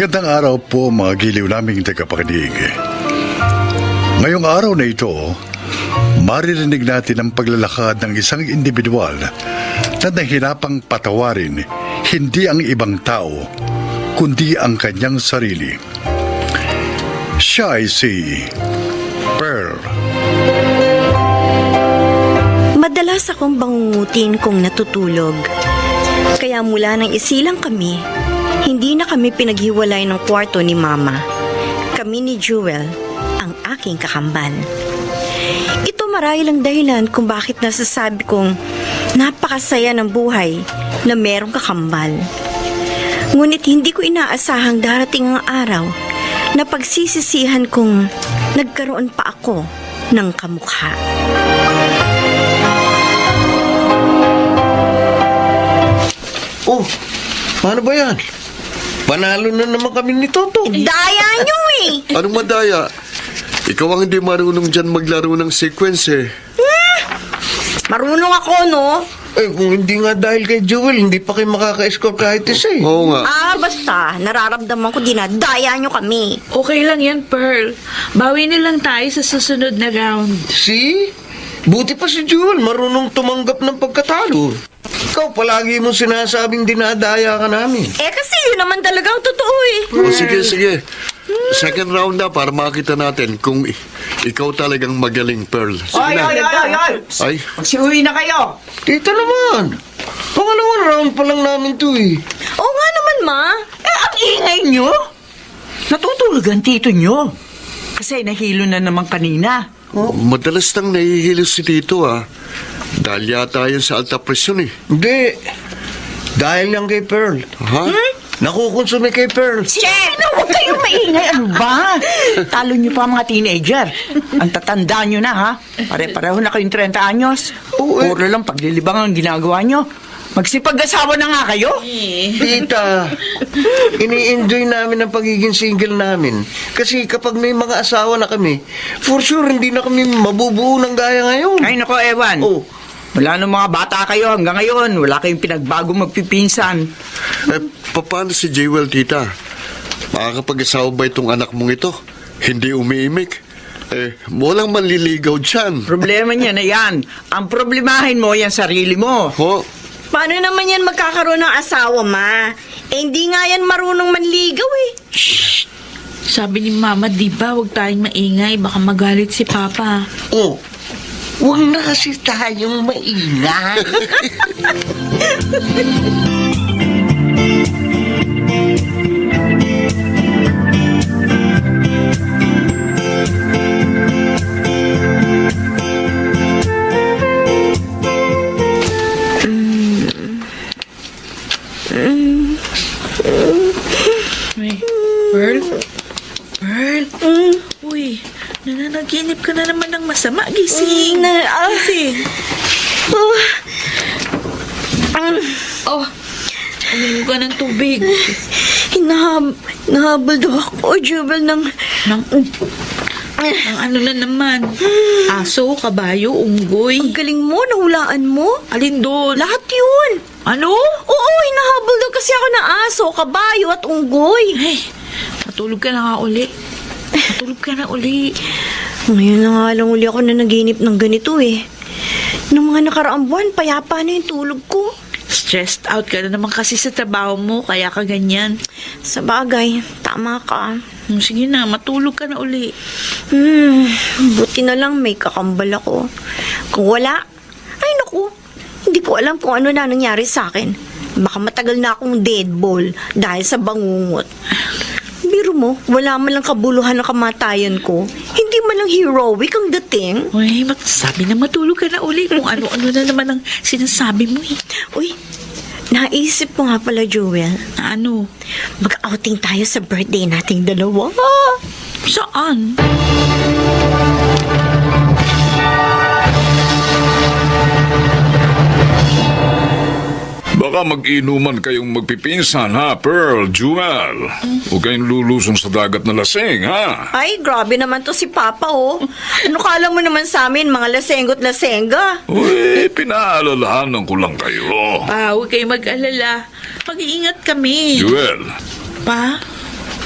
Magandang araw po mga giliw naming tagapakinig. Ngayong araw na ito, maririnig natin ang paglalakad ng isang individual na nahirapang patawarin hindi ang ibang tao, kundi ang kanyang sarili. Siya ay si Pearl. Madalas akong bangungutin kung natutulog. Kaya mula nang isilang kami, hindi na kami pinaghiwalay ng kwarto ni Mama. Kami ni Jewel, ang aking kakambal. Ito marahil ang dahilan kung bakit nasasabi kong napakasaya ng buhay na merong kakambal. Ngunit hindi ko inaasahang darating ang araw na pagsisisihan kong nagkaroon pa ako ng kamukha. Oh, paano ba yan? Panalo na naman kami ni Toto. Daya nyo eh! Anong madaya? Ikaw ang hindi marunong dyan maglaro ng sequence eh. Marunong ako, no? Eh, kung hindi nga dahil kay Jewel, hindi pa kayo makaka-score kahit isa eh. Oo nga. Basta, nararamdaman ko dinadaya nyo kami. Okay lang yan, Pearl. Bawi na lang tayo sa susunod na round. See? Buti pa si Jewel, marunong tumanggap ng pagkatalo. Ikaw palagi mo sinasabing dinadaya ka namin. Kasi yun naman talagang totoo eh. O sige. Second round na para makita natin kung ikaw talagang magaling, Pearl. Sige na. Ay, Magsiuwi na kayo. Tita naman, pangalawang round pa lang namin to eh. Oo nga naman, Ma. Ang ingay nyo. Natutulog ang tito nyo. Kasi nahilo na naman kanina. madalas nang nahihilo si Tito Dahil yata yan sa alta presyon eh. Hindi, dahil lang kay Pearl. Ha? Nakukonsume kay Pearl. Huwag kayong maingay. Ano ba? Talo nyo pa mga teenager. Ang tatanda nyo na, ha? Pare-pareho na kayong 30 anyos. Puro lang paglilibang ang ginagawa nyo. Magsipag-asawa na nga kayo. Tita, ini-enjoy namin ang pagiging single namin. Kasi kapag may mga asawa na kami, for sure hindi na kami mabubuo ng gaya ngayon. Ay, nako, Ewan. Oh. Wala nung mga bata kayo hanggang ngayon. Wala kayong pinagbago magpipinsan. Paano si Jewel, Tita? Makakapag-asawa ba itong anak mong ito? Hindi umiimik? Walang manliligaw dyan. Problema niya na yan. Ang problemahin mo yan sarili mo. Ho? Paano naman yan magkakaroon ng asawa, Ma? Hindi nga yan marunong manligaw eh. Sabi ni Mama, di ba, huwag tayong maingay. Baka magalit si Papa. Oh, huwag na kasi tayong maingay. Ay, Pearl? Pearl? Uy, nananaginip ka na naman ng masama. Gising. Gising. Uminom ka ng tubig. Hinahabol daw ako, Jewel, ng... Ang ano na naman? Aso, kabayo, unggoy. Ang galing mo, nahulaan mo. Alin doon? Lahat yun. Ano? Oo, hinahabol daw kasi ako ng aso, kabayo at unggoy. Ay, matulog ka na nga uli. Matulog ka na uli. Ngayon na nga lang uli ako na naginip ng ganito eh. Noong mga nakaraang buwan, payapa na yung tulog ko. Stressed out ka na naman kasi sa trabaho mo, kaya ka ganyan. Sa bagay, tama ka. Sige na, matulog ka na uli. Buti na lang may kakambal ako. Kung wala, ay naku, hindi ko alam kung ano na nangyari sa akin. Baka matagal na akong dead ball dahil sa bangungot. Biro mo, wala man lang kabuluhan ng kamatayan ko. Hindi man lang heroic ang dating. Uy, sabi na matulog ka na uli kung ano-ano na naman ang sinasabi mo eh. Uy, naisip ko nga pala, Jewel. Ano? Mag-outing tayo sa birthday nating dalawa. Saan? Baka mag-inuman kayong magpipinsan, ha, Pearl, Jewel? Huwag kayong lulusong sa dagat na lasing, ha? Ay, grabe naman to si Papa, oh. Ano kala mo naman sa amin, mga lasenggo't lasenga? Uy, pinaalalahanan ko lang kayo. Pa, huwag kayong mag-alala. Mag-iingat kami. Jewel, Pa?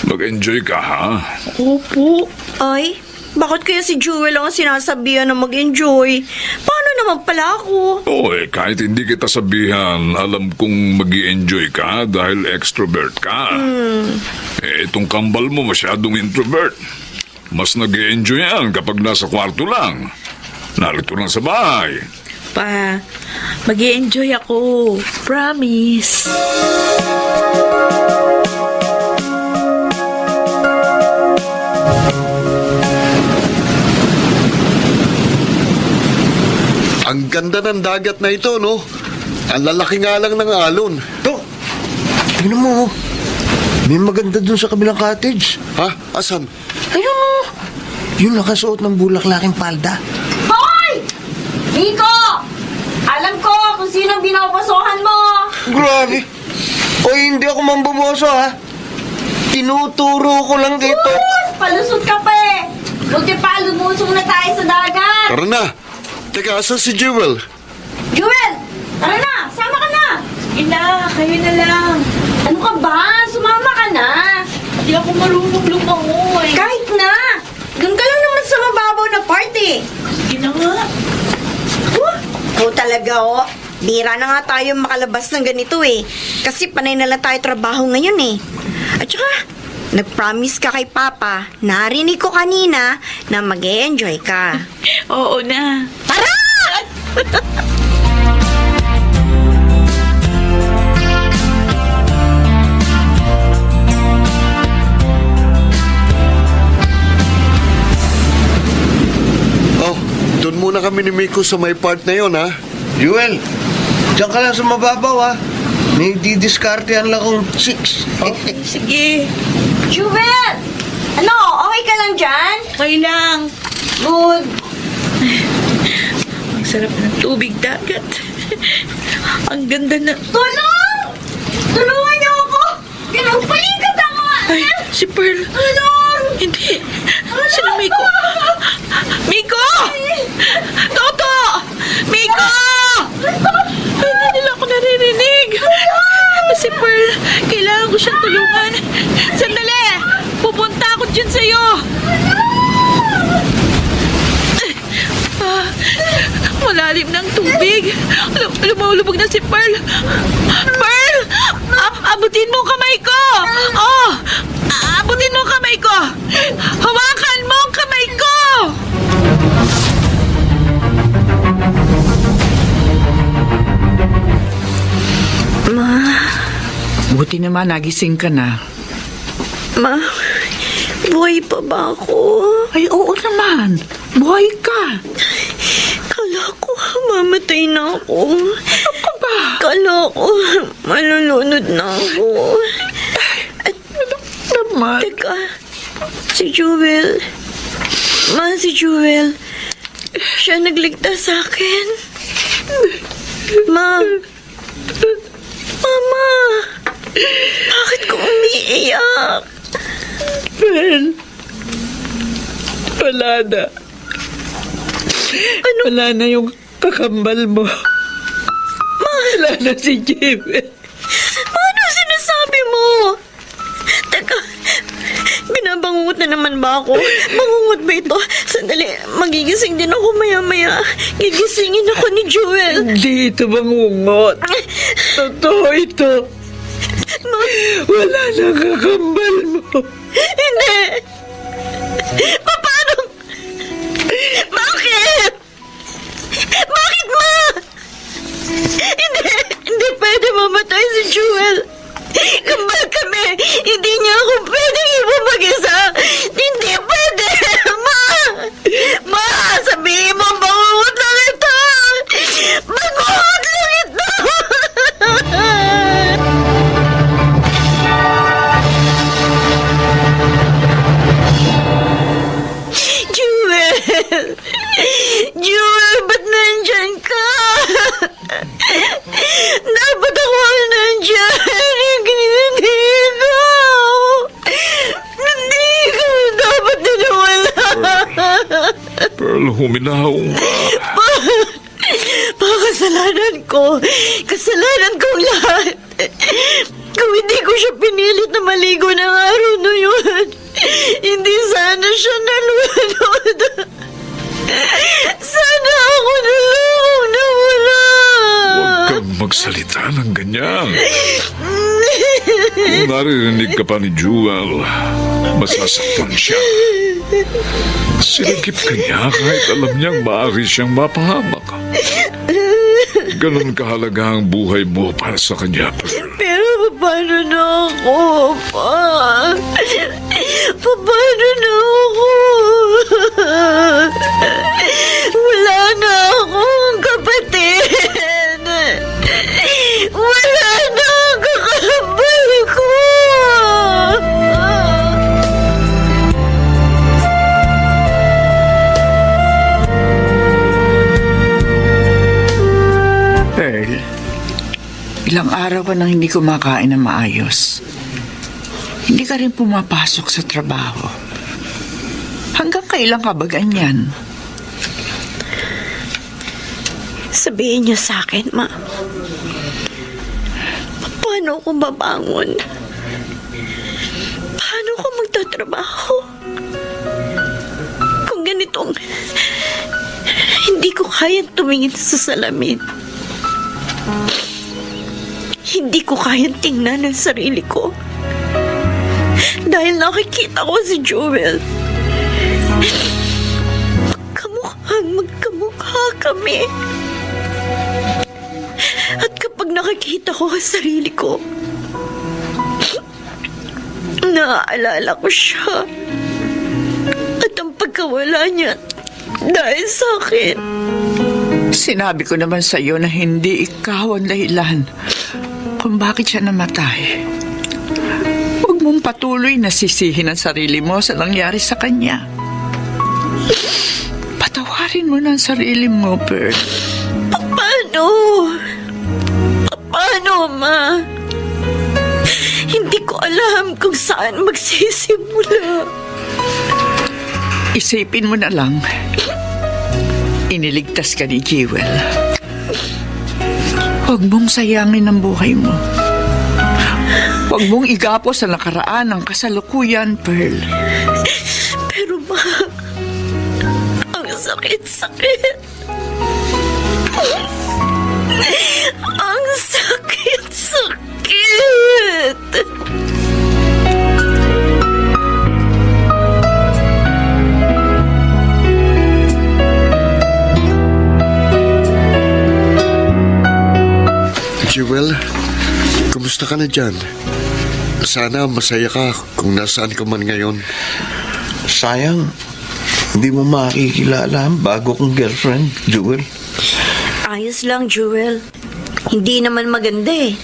Mag-enjoy ka, ha? Opo. Ay, bakit kaya si Jewel ang sinasabihan na mag-enjoy? Paano naman pala ako? Oo, kahit hindi kita sabihan, alam kong mag-enjoy ka dahil extrovert ka. Itong kambal mo masyadong introvert. Mas nag-enjoy yan kapag nasa kwarto lang. Narito lang sa bahay. Pa, mag-enjoy ako. Promise. Ang ganda ng dagat na ito, no? Ang lalaki nga lang ng alon. To, tingnan mo. May maganda dun sa kabilang cottage. Ha? Asan? Ayun o. Yung nakasuot ng bulaklaking palda. Hoy! Nico! Alam ko kung sino binobosohan mo! Grabe. O hindi ako mambumoso ha. Tinuturo ko lang dito. Palusot ka pa eh! Buti pa, lumusong na tayo sa dagat! Tara na. Teka, asan si Jewel? Jewel! Tara na! Sama ka na! Ina, kayo na lang. Ano ka ba? Sumama ka na! Hindi ako marunong lumangoy. Kahit na! Doon ka lang naman sa mababaw na party! Sige na nga. Oo talaga oh. Bira na nga tayo makalabas ng ganito eh. Kasi panay na lang tayo trabaho ngayon eh. At saka, nag-promise ka kay Papa, narinig ko kanina na mag-e-enjoy ka. Oo na. Tara! Oh, doon muna kami ni Miko sa may part na yon, ha? Jewel, diyan ka lang sa mababaw ha. May didiskartehan lang akong 6. Sige. Jewel! Ano, okay ka lang dyan? Okay lang. Good. Ang sarap ng tubig dagat. Ang ganda na... Tulong! Tulungan niyo ako! Pinagpalikat ako! Ay, si Pearl. Tulong! Hindi. Sino Miko? Miko! Toto! Miko! Hindi nila ako naririnig. Si Pearl, kailangan ko siyang tulungan. Sandali! Pupunta ako dyan sa'yo. Malalim ng tubig. Lumulubog na si Pearl. Pearl! Abutin mo ang kamay ko! Oh! Abutin mo ang kamay ko! Hawakan mo ang kamay ko! Buti naman nagising ka na. Ma, buhay pa ba ako? Ay, oo naman. Buhay ka. Kala ko mamatay na ako. Ako ba? Kala ko malulunod na ako. At Naman. teka, si Jewel. Ma, si Jewel. Siya nagligtas sa akin. Ma. Mama. Bakit ko umiiyak? Pearl. Wala na. Ano? Wala na yung kakambal mo. Wala na si Jewel. Ano sinasabi mo? Teka, binabangungot na naman ba ako? Bangungot ba ito? Sandali, magigising din ako maya-maya. Gigisingin ako ni Jewel. Hindi ito bangungot. Totoo ito. Ma, Wala na kakambal mo. hindi. Paano? Bakit? Bakit, Ma? Hindi pwede mamatay si Jewel. Kambal kami. Hindi niya ako pwedeng ibumag-isa. Hindi pwede. Ma, sabihin mo, bangungot lang ito. Bangungot lang ito. Jewel! Jewel, ba't nandyan ka? Dapat ako ang nandyan. Hindi ko. Hindi ko dapat dinawala. Pearl, huminahong ka. Kasalanan ko. Kasalanan kong lahat. Kung hindi ko siya pinilit na maligo ng araw na yun, hindi sana siya nalunod. Sana ako na lang nawala. Huwag kang magsalita ng ganyan. Kung naririnig ka pa ni Jewel, masasaktan siya. Sinagip ka niya kahit alam niyang maaari siyang mapahamak. Ganon kahalaga ang buhay mo para sa kanya, Pearl. Pero paano na ako, Pa? Paano na ako? Wala na akong kapatid. Wala na ang kakambal ko. Pearl, ilang araw ka nang hindi kumakain ng maayos. Hindi ka rin pumapasok sa trabaho. Hanggang kailan ka ba ganyan? Sabihin niyo sa akin, Ma. Paano ako babangon? Paano ako magtatrabaho? Kung ganitong hindi ko kayang tumingin sa salamin. Hindi ko kayang tingnan ang sarili ko. Dahil nakikita ko si Jewel. Magkamukha kami. At kapag nakikita ko ang sarili ko, naaalala ko siya. At ang pagkawala niya dahil sa akin. Sinabi ko naman sa iyo na hindi ikaw ang dahilan kung bakit siya namatay. Huwag mong patuloy na sisihin ang sarili mo sa nangyari sa kanya. Patawarin mo na ang sarili mo, Pearl. Paano? Paano, Ma? Hindi ko alam kung saan magsisimula. Isipin mo na lang, iniligtas ka ni Jewel. Huwag mong sayangin ang buhay mo. Huwag mong igapos sa nakaraan ng kasalukuyan, Pearl. Pero, Ma, ang sakit-sakit. Ang sakit-sakit. Jewel, kumusta ka na dyan? Sana masaya ka kung nasaan ka man ngayon. Sayang, hindi mo makikilala ang bago kong girlfriend, Jewel. Ayos lang, Jewel. Hindi naman maganda eh.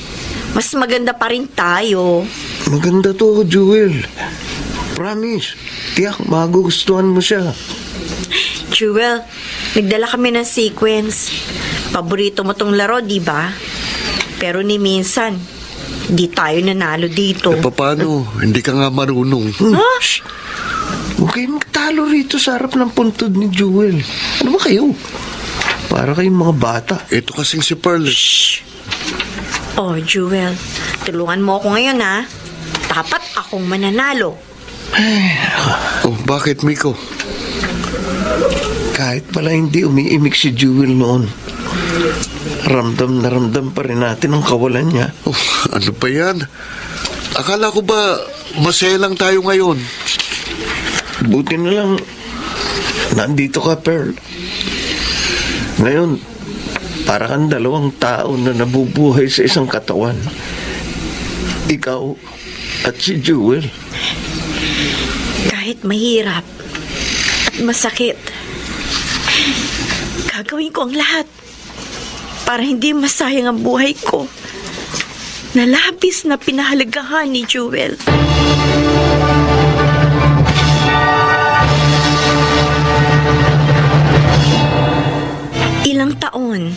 Mas maganda pa rin tayo. Maganda to, Jewel. Promise, tiyak magugustuhan mo siya. Jewel, nagdala kami ng sequence. Paborito mo tong laro, di ba? Pero ni minsan, di tayo nanalo dito. Paano? Hindi ka nga marunong. Ha? Huwag kayong magtalo rito sa harap ng puntod ni Jewel. Ano ba kayo? Para kayong mga bata. Ito kasing si Pearl. Oh, Jewel, tulungan mo ako ngayon, ha? Dapat akong mananalo. Oh, bakit, Miko? Kahit pala hindi umiimik si Jewel noon, ramdam na ramdam pa rin natin ang kawalan niya. Oh, ano pa yan? Akala ko ba masaya lang tayo ngayon? Buti na lang nandito ka, Pearl. Ngayon, para kang dalawang tao na nabubuhay sa isang katawan. Ikaw at si Jewel. Kahit mahirap at masakit, gagawin ko ang lahat para hindi masayang ang buhay ko na labis na pinahalagahan ni Jewel. Ilang taon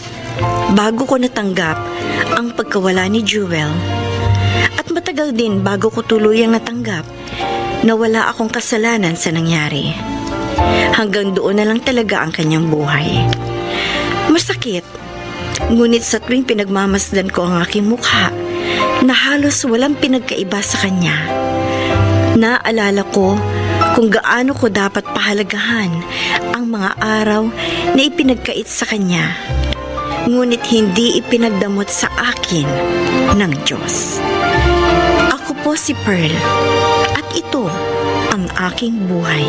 bago ko natanggap ang pagkawala ni Jewel, at matagal din bago ko tuluyang natanggap na wala akong kasalanan sa nangyari. Hanggang doon na lang talaga ang kanyang buhay. Masakit, ngunit sa tuwing pinagmamasdan ko ang aking mukha, na halos walang pinagkaiba sa kanya. Naalala ko kung gaano ko dapat pahalagahan ang mga araw na ipinagkait sa kanya, ngunit hindi ipinagdamot sa akin ng Diyos. Ako po si Pearl, at ito ang aking buhay.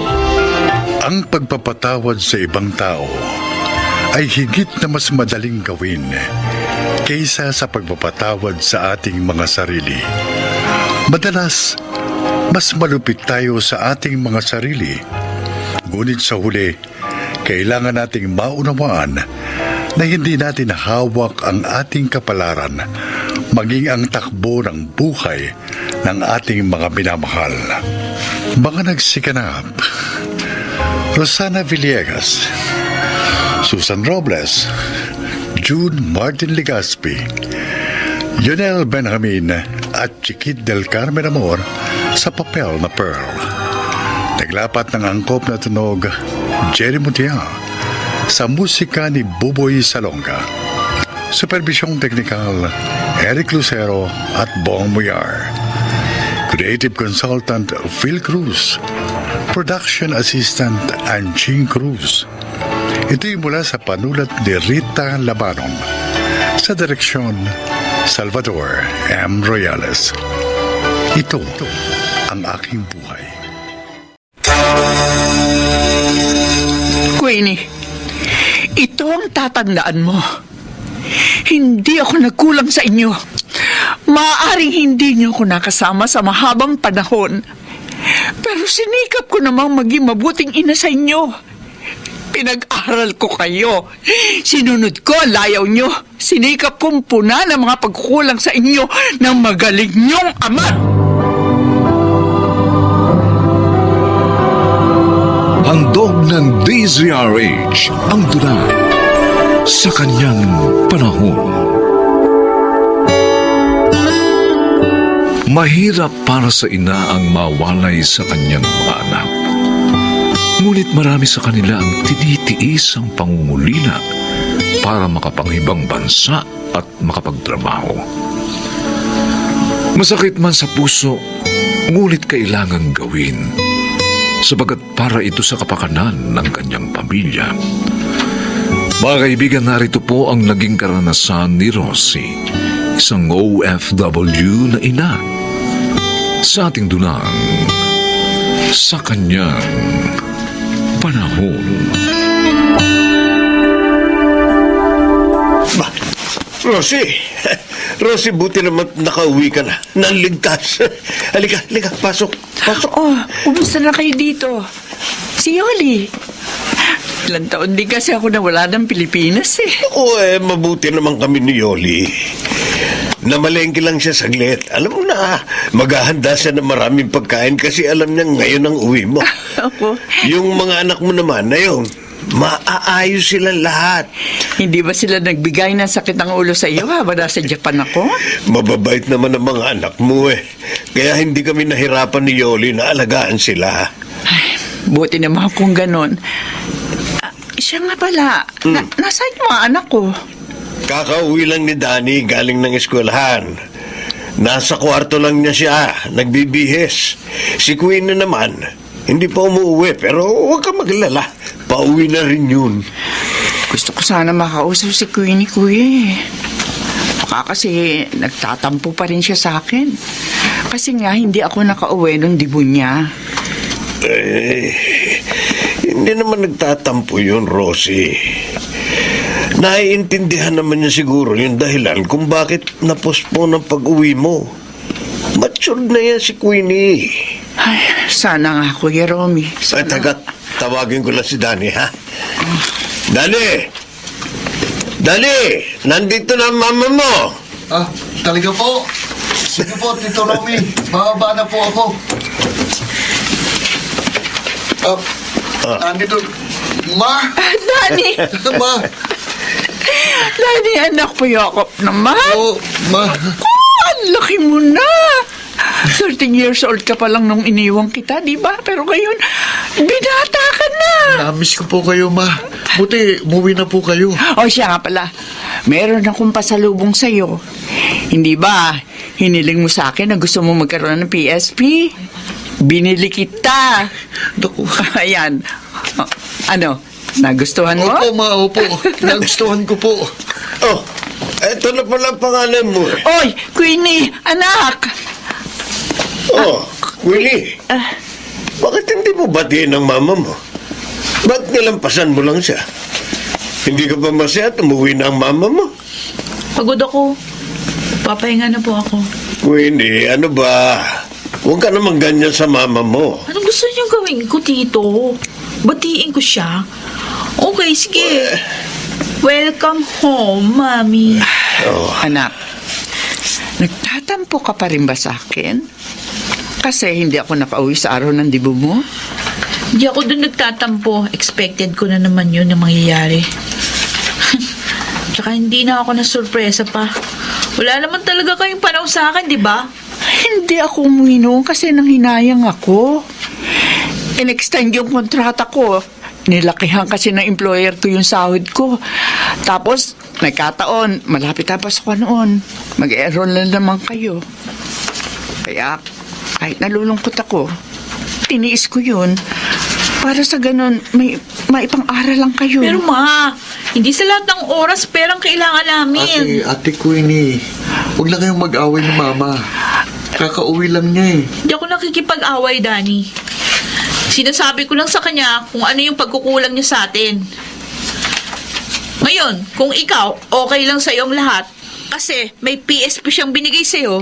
Ang pagpapatawad sa ibang tao ay higit na mas madaling gawin kaysa sa pagpapatawad sa ating mga sarili. Madalas, mas malupit tayo sa ating mga sarili. Ngunit sa huli, kailangan nating maunawaan na hindi natin hawak ang ating kapalaran, maging ang takbo ng buhay ng ating mga minamahal. Mga nagsikanap: Rosana Villegas, Susan Robles, June Martin Legaspi, Yonel Benjamin at Chiquit del Carmen Amor sa papel na Pearl. Naglapat ng angkop na tunog, Jerry Mutia, sa musika ni Buboy Salonga. Supervisyong teknikal, Eric Lucero at Bong Muyar. Creative Consultant, Phil Cruz. Production Assistant, Anching Cruz. Ito'y mula sa panulat ni Rita Labanon. Sa direksyon, Salvador M. Royales. Ito ang aking buhay. Queenie, ito ang tatandaan mo. Hindi ako nagkulang sa inyo. Maaaring hindi niyo ako nakasama sa mahabang panahon. Pero sinikap ko namang maging mabuting ina sa inyo. Pinag-aral ko kayo. Sinunod ko ang layaw nyo. Sinikap kong puna ng mga pagkukulang sa inyo ng magaling nyong ama. Handog ng DZRH ang tula sa kanyang panahon. Mahirap para sa ina ang mawalay sa kanyang mga anak. Ngunit marami sa kanila ang tinitiis ang pangungulila para makapanghibang bansa at makapagtrabaho. Masakit man sa puso, ngunit kailangang gawin, sabagat para ito sa kapakanan ng kanyang pamilya. Mga kaibigan, narito po ang naging karanasan ni Rosie, isang OFW na ina, sa ating dunang sa kanyang panahon. Rosie, buti naman nakauwi ka na. Naligtas. Halika, pasok. Oh, kumusta na kayo dito? Si Yoli. Ilang taon din kasi ako nawala ng Pilipinas eh. Mabuti naman kami ni Yoli. Namalengke lang siya saglit. Alam mo na, maghahanda siya ng maraming pagkain kasi alam niya ngayon ang uwi mo. Ako? Yung mga anak mo naman, na yun, maaayos silang lahat. Hindi ba sila nagbigay ng sakit ng ulo sa iyo habang nasa Japan ako? Mababait naman ang mga anak mo eh. Kaya hindi kami nahirapan ni Yoli na alagaan sila. Ay, buti naman kung ganon. Siya nga pala, nasaan yung mga anak ko? Kakauwi lang ni Danny galing ng eskwelahan. Nasa kwarto lang niya siya, nagbibihis. Si Queen na naman, hindi pa umuwi pero huwag ka maglala. Pauwi na rin yun. Gusto ko sana makausap si Queenie, kuya. Baka kasi nagtatampo pa rin siya sa akin. Kasi nga hindi ako nakauwi nung dibo niya. Hindi naman nagtatampo yun, Rosie. Naiintindihan naman niya siguro yung dahilan kung bakit na-postpone ang pag-uwi mo. Mature na yan si Queenie. Ay, sana nga, Kuya Romy. Ay, tawagin ko lang si Danny, ha? Danny! Nandito na ang mama mo! Talaga po. Sige po, Tito Romy. Bababa na po ako. Andito. Ma! Dani! Ma! Dani, anak po, Yakop naman. Ma! Ang laki mo na. 13 years old ka pa lang nung iniwang kita, di ba? Pero ngayon, binata ka na. Namiss ko po kayo, Ma. Buti, umuwi na po kayo. O siya nga pala, meron akong pasalubong sa'yo. Hindi ba, hiniling mo sa akin na gusto mo magkaroon ng PSP? Binili kita. Naku. Ayan. Ano, nagustuhan mo? Opo, ma, opo. Nagustuhan ko po. Oh, eto na pala ang pangalan mo eh. Oy, Queenie, anak! Oh, Willie. Bakit hindi mo batiin ang mama mo? Ba't nilampasan mo lang siya? Hindi ka ba masaya at umuwi na ang mama mo? Pagod ako. Papahinga na po ako. Queenie, ano ba? Huwag ka naman ganyan sa mama mo. Anong gusto niyo gawin ko, Tito? Batiin ko siya? Okay, sige. Welcome home, Mami. Anak, nagtatampo ka pa rin ba sa akin? Kasi hindi ako nakauwi sa araw ng dibo mo? Hindi ako doon nagtatampo. Expected ko na naman yun na mangyayari. Tsaka hindi na ako na-surpresa pa. Wala naman talaga kayong panahon sa akin, di ba? Hindi ako umuwi noon kasi nang hinayang ako. In-extend yung kontrata ko. Nilakihan kasi ng employer ko yung sahod ko. Tapos, nagkataon, malapit na Pasko noon. Mag-enroll na naman kayo. Kaya, kahit nalulungkot ako, tiniis ko yun. Para sa ganun, may maipang-aral lang kayo. Pero ma, hindi sa lahat ng oras perang kailangan namin. Ate Queenie, huwag na kayong mag-away ni Mama. Kakauwi lang niya eh. Hindi ako nakikipag-away, Danny. Sinasabi ko lang sa kanya kung ano yung pagkukulang niya sa atin. Ngayon, kung ikaw, okay lang sa'yo ang lahat, kasi may PSP siyang binigay sa'yo,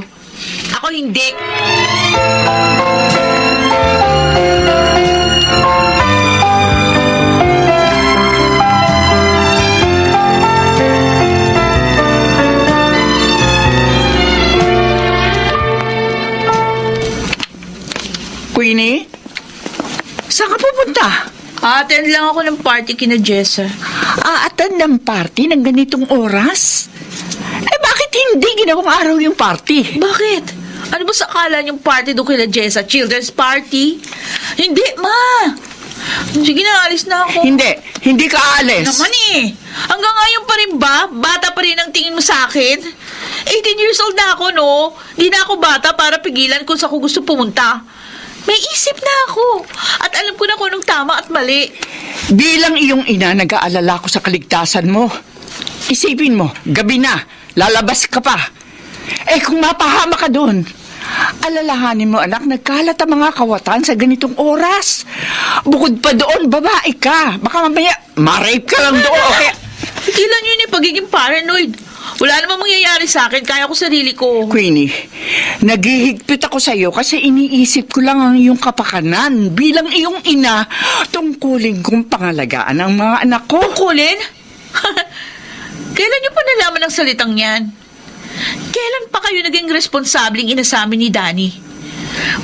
ako hindi. Queenie, saan ka pupunta? Attend lang ako ng party kina Jessa. Attend ng party ng ganitong oras? Bakit hindi ginawang araw yung party? Bakit? Ano ba sa akala niyong party doon kina Jessa? Children's party? Hindi, ma! Sige na, alis na ako. Hindi ka aalis. Naman eh. Hanggang ngayon pa rin ba? Bata pa rin ang tingin mo sa akin? 18 years old na ako, no? Di na ako bata para pigilan kung saan ko gusto pumunta. May isip na ako. At alam ko na kung anong tama at mali. Bilang iyong ina, nag-aalala ko sa kaligtasan mo. Isipin mo, gabi na, lalabas ka pa. Kung mapahama ka doon, alalahanin mo anak, nagkalat ang mga kawatan sa ganitong oras. Bukod pa doon, babae ka. Baka mamaya, ma-rape ka lang doon. Okay? Tigilan yun yung pagiging paranoid. Wala namang mangyayari sa akin, kaya ko sarili ko. Queenie, naghihigpit ako sa iyo kasi iniisip ko lang ang iyong kapakanan bilang iyong ina tungkulin kong pangalagaan ang mga anak ko. Tungkulin? Kailan niyo pa nalaman ang salitang yan? Kailan pa kayo naging responsabling ina sa amin ni Danny?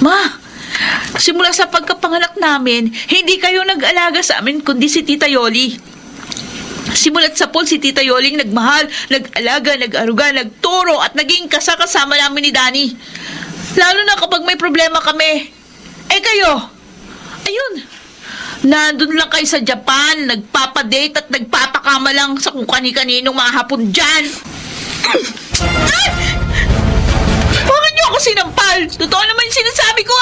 Ma, simula sa pagkapanganak namin, hindi kayo nag-alaga sa amin kundi si Tita Yoli. Simulat sa pool, si Tita Yoling nagmahal, nag-alaga, nag-aruga, nagturo at naging kasama namin ni Danny. Lalo na kapag may problema kami. Kayo, ayun, nandun lang kayo sa Japan, nagpapadate at nagpapakama lang sa kung kani-kaninong mga hapon dyan. Bakit niyo ako sinampal? Totoo naman yung sinasabi ko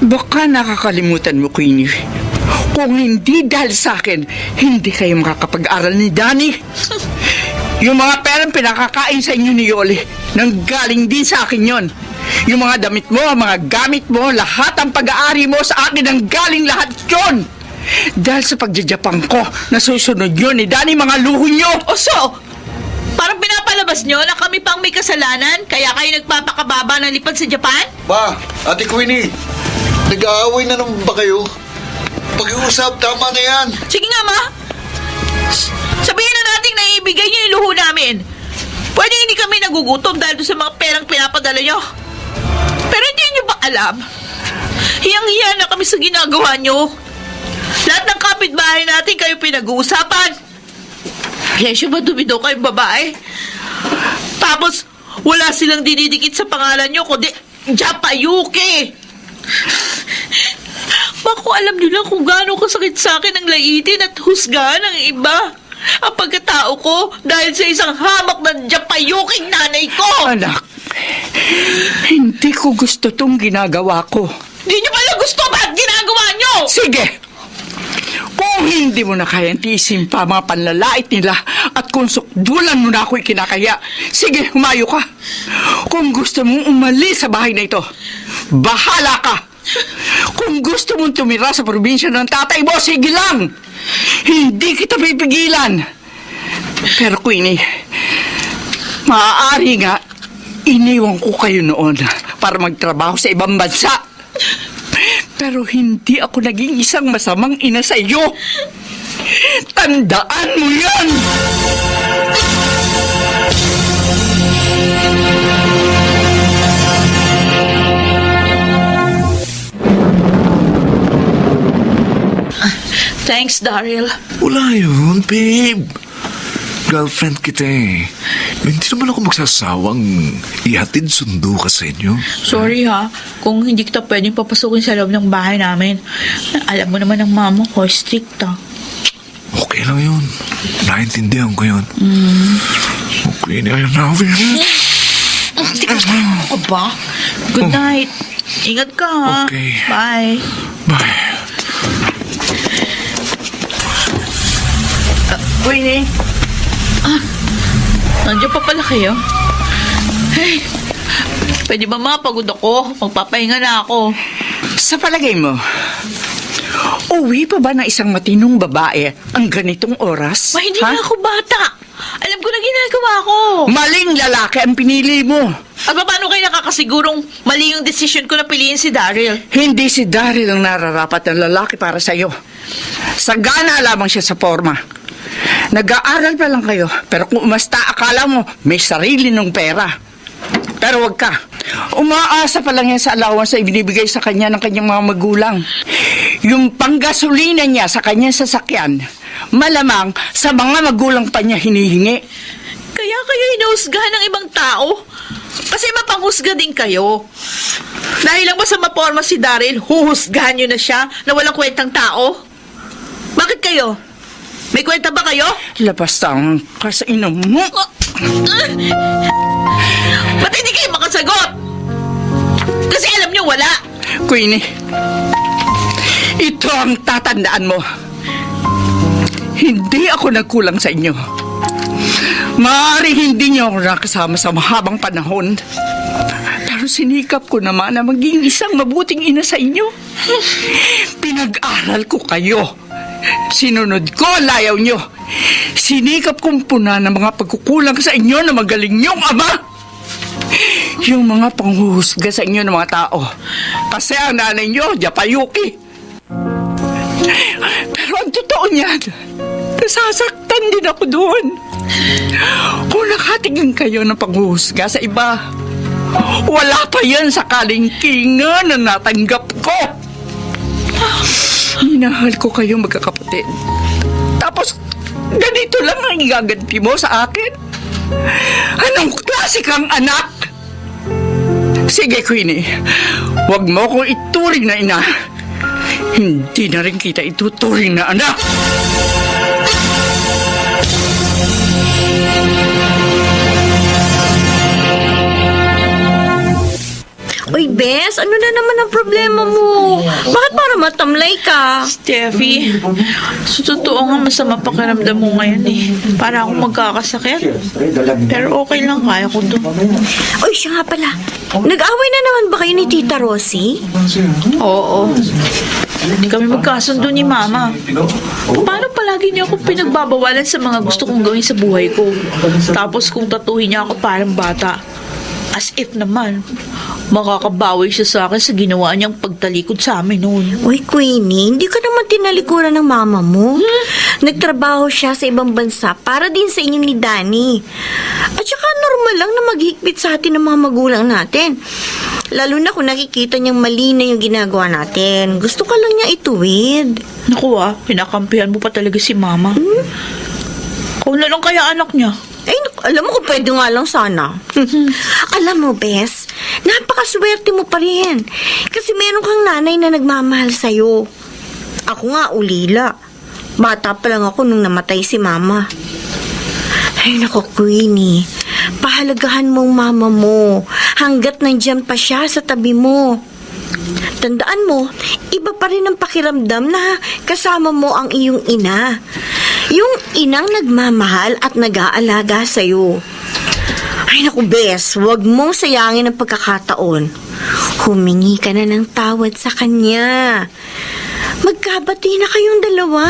Baka nakakalimutan mo, Queenie. Kung hindi dahil sa akin, hindi kayo makakapag-aral ni Danny. Yung mga perang pinakakain sa inyo ni Yoli, nanggaling din sa akin yon. Yung mga damit mo, mga gamit mo, lahat ang pag-aari mo sa akin, nanggaling lahat yon. Dahil sa pagjajapang ko, nasusunod yun ni Danny, mga luho nyo. So, parang pinapalabas nyo na kami pang may kasalanan, kaya kayo nagpapakababa ng lipad sa Japan? Ma, Ate Queenie, nag-aaway na naman ba kayo? Pag-iusap, tama na yan. Sige nga, ma. Sabihin na natin na ibigay nyo yung luho namin. Pwede hindi kami nagugutom dahil doon sa mga perang pinapadala nyo. Pero hindi nyo ba alam? Hiyang-hiya na kami sa ginagawa nyo. Lahat ng kapitbahay natin kayo pinag-uusapan. Lesyo ba dumido kayong babae? Tapos, wala silang dinidikit sa pangalan nyo, kundi Japayuki. Bako alam nyo lang kung gaano kasakit sa akin ang laitin at husgahan ng iba. ang pagkatao ko dahil sa isang hamak na japayuking nanay ko. Anak, hindi ko gusto tong ginagawa ko. Di niyo pala gusto ba't ginagawa niyo? Sige! Kung hindi mo na kayang tiisin pa mga panlalait nila at kung sukdulan mo na ako'y kinakaya, sige, humayo ka. Kung gusto mong umalis sa bahay na ito, bahala ka. Kung gusto mong tumira sa probinsya ng tatay mo, sige lang. Hindi kita pipigilan. Pero Queenie, maaari nga, iniwan ko kayo noon para magtrabaho sa ibang bansa. Pero hindi ako naging isang masamang ina sa iyo. Tandaan mo yan! Thanks, Daryl. Wala yun, babe. Girlfriend kita eh. Hindi naman ako magsasawang ihatid sundo ka sa inyo. Sorry ha, kung hindi kita pwedeng papasukin sa loob ng bahay namin. Alam mo naman ang mama ko, strict ah. Okay lang yun. Naintindihan ko yun. Okay na yun na. Ako ba? Good night. Ingat ka ha. Okay. Bye. Bye. Queenie, Nandiyan pa pala kayo? Hey, pwede ba mapagod ako? Magpapahinga na ako. sa palagay mo, uwi pa ba ng isang matinong babae ang ganitong oras? Ma, hindi Ha? na ako bata. Alam ko na ginagawa ko. Maling lalaki ang pinili mo. Aba, paano kayo nakakasigurong mali yung decision ko na piliin si Daryl? Hindi si Daryl ang nararapat na lalaki para sa'yo. Sagana lamang siya sa forma. Nag-aaral pa lang kayo, pero kung umasta akala mo may sarili ng pera. Pero wag ka. Umaasa pa lang yan sa allowance na ibinibigay sa kanya ng kanyang mga magulang. Yung panggasolina niya sa kanyang sasakyan, malamang sa mga magulang pa niya hinihingi. Kaya kayo hinahusgahan ng ibang tao? Kasi mapanghusga din kayo. Dahil lang ba sa maporma si Daryl, huhusgahan nyo na siya na walang kwentang tao? Bakit kayo? May kwenta ba kayo? Labastang ka sa ina mo. Ba't hindi kayo makasagot? Kasi alam nyo wala. Queenie, ito ang tatandaan mo. Hindi ako nagkulang sa inyo. Maaari hindi niyo ako nakasama sa mahabang panahon. Pero sinikap ko naman na maging isang mabuting ina sa inyo. Pinag-aral ko kayo. Sinunod ko ang layaw nyo. Sinikap kong puna ng mga pagkukulang sa inyo na magaling niyong ama. Yung mga panghuhusga sa inyo ng mga tao. Kasi ang nanay nyo, Japayuki. Pero ang totoo niyan, nasasaktan din ako doon. Kung nakatingin kayo ng panghuhusga sa iba, wala pa yan sa kalingkingan na natanggap ko. Minahal ko kayong magkakapatid. Tapos, ganito lang ang igaganti mo sa akin? Anong klase kang anak? Sige, Queenie. Huwag mo akong ituring na ina. Hindi na rin kita ituturing na anak. Uy, Bes, ano na naman ang problema mo? Bakit para matamlay ka? Steffi, sa totoo nga masama pakiramdam mo ngayon eh. Para akong magkakasakit. Pero okay lang, kaya ko to. Uy, siya nga pala. Nag-away na naman ba kayo ni Tita Rosie? Oo. Hindi kami magkasundo ni Mama. Paano palagi niya ako pinagbabawalan sa mga gusto kong gawin sa buhay ko? Tapos kung tatuhin niya ako parang bata. As if naman, makakabawi siya sa akin sa ginawa niyang pagtalikod sa amin noon. Uy, Queenie, hindi ka naman tinalikuran ng mama mo. Nagtrabaho siya sa ibang bansa para din sa inyo ni Danny. At saka normal lang na maghigpit sa atin ng mga magulang natin. Lalo na kung nakikita niyang mali na yung ginagawa natin. Gusto ka lang niya ituwid. Naku pinakampihan mo pa talaga si Mama. Kung na lang kaya anak niya. Ay, alam mo kung pwede nga lang sana. Alam mo, Bes, napakaswerte mo pa rin. Kasi meron kang nanay na nagmamahal sa'yo. Ako nga, ulila. Bata pa lang ako nung namatay si Mama. Ay, naku, Queenie. Pahalagahan mo ang mama mo hanggat nandyan pa siya sa tabi mo. Tandaan mo, iba pa rin ang pakiramdam na kasama mo ang iyong ina. Yung inang nagmamahal at nag-aalaga sa'yo. Ay naku, Bes, huwag mong sayangin ang pagkakataon. Humingi ka na ng tawad sa kanya. Magkabati na kayong dalawa.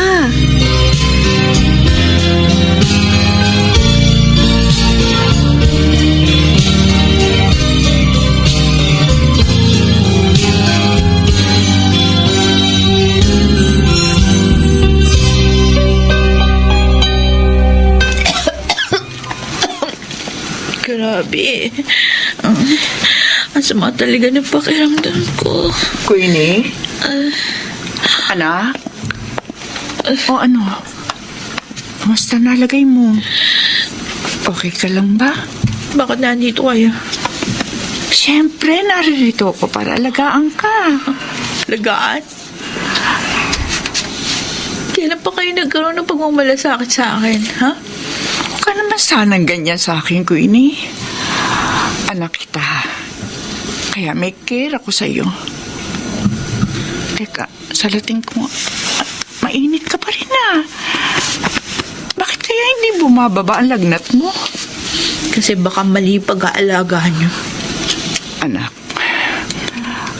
Grabe. Ang sama talaga ng pakiramdam ko. Queenie? Anak? O ano? Kamusta nalagay mo? Okay ka lang ba? Bakit nandito kayo? Siyempre, naririto ako para alagaan ka. Lagaan? Kailan pa kayo nagkaroon ng pagmamalasakit sa akin, ha? Huwag ka naman sanang ganyan sa akin, Queenie. Anak kita. Kaya may care ako sa'yo. Teka, salating ko nga. Mainit ka pa rin Bakit kaya hindi bumababa ang lagnat mo? Kasi baka mali pag-aalagaan niyo. Anak,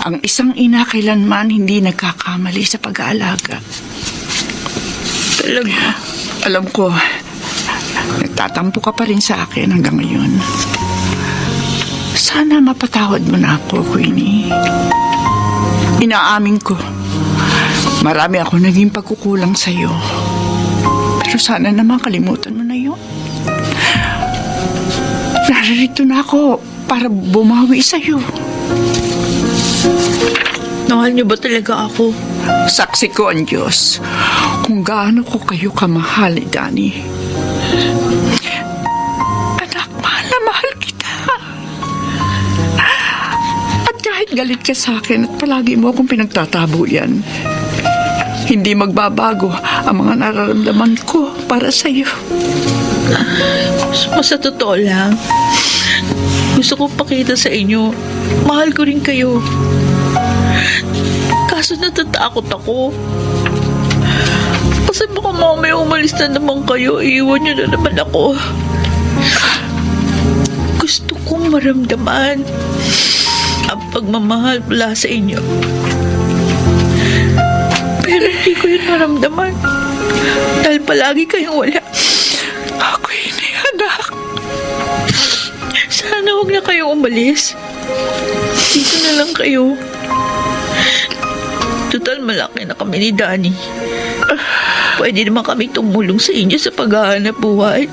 ang isang ina kailanman hindi nagkakamali sa pag-aalaga. Talaga? Alam ko, nagtatampo ka pa rin sa akin hanggang ngayon. Sana mapatawad mo na ako, Queenie. Inaamin ko, marami ako naging pagkukulang sa'yo. Pero sana naman kalimutan mo na yun. Naririto na ako para bumawi sa'yo. Mahal niyo ba talaga ako? Saksi ko ang Diyos kung gaano ko kayo kamahal ni Danny. Anak, mahal na mahal kita. At kahit galit ka sa akin at palagi mo akong pinagtatabuyan, hindi magbabago ang mga nararamdaman ko para sa'yo. Sa totoo lang, gusto ko pakita sa inyo, mahal ko rin kayo. Kaso natatakot ako. Kasi baka mamaya umalis na naman kayo, iiwan niyo na naman ako. Gusto kong maramdaman ang pagmamahal mula sa inyo. Pero hindi ko yun maramdaman. Dahil palagi kayong wala. Ako hindi, anak. Sana huwag na kayong umalis. Dito na lang kayo. Total, malaki na kami ni Danny. Pwede naman kami tumulong sa inyo sa paghahanap buhay.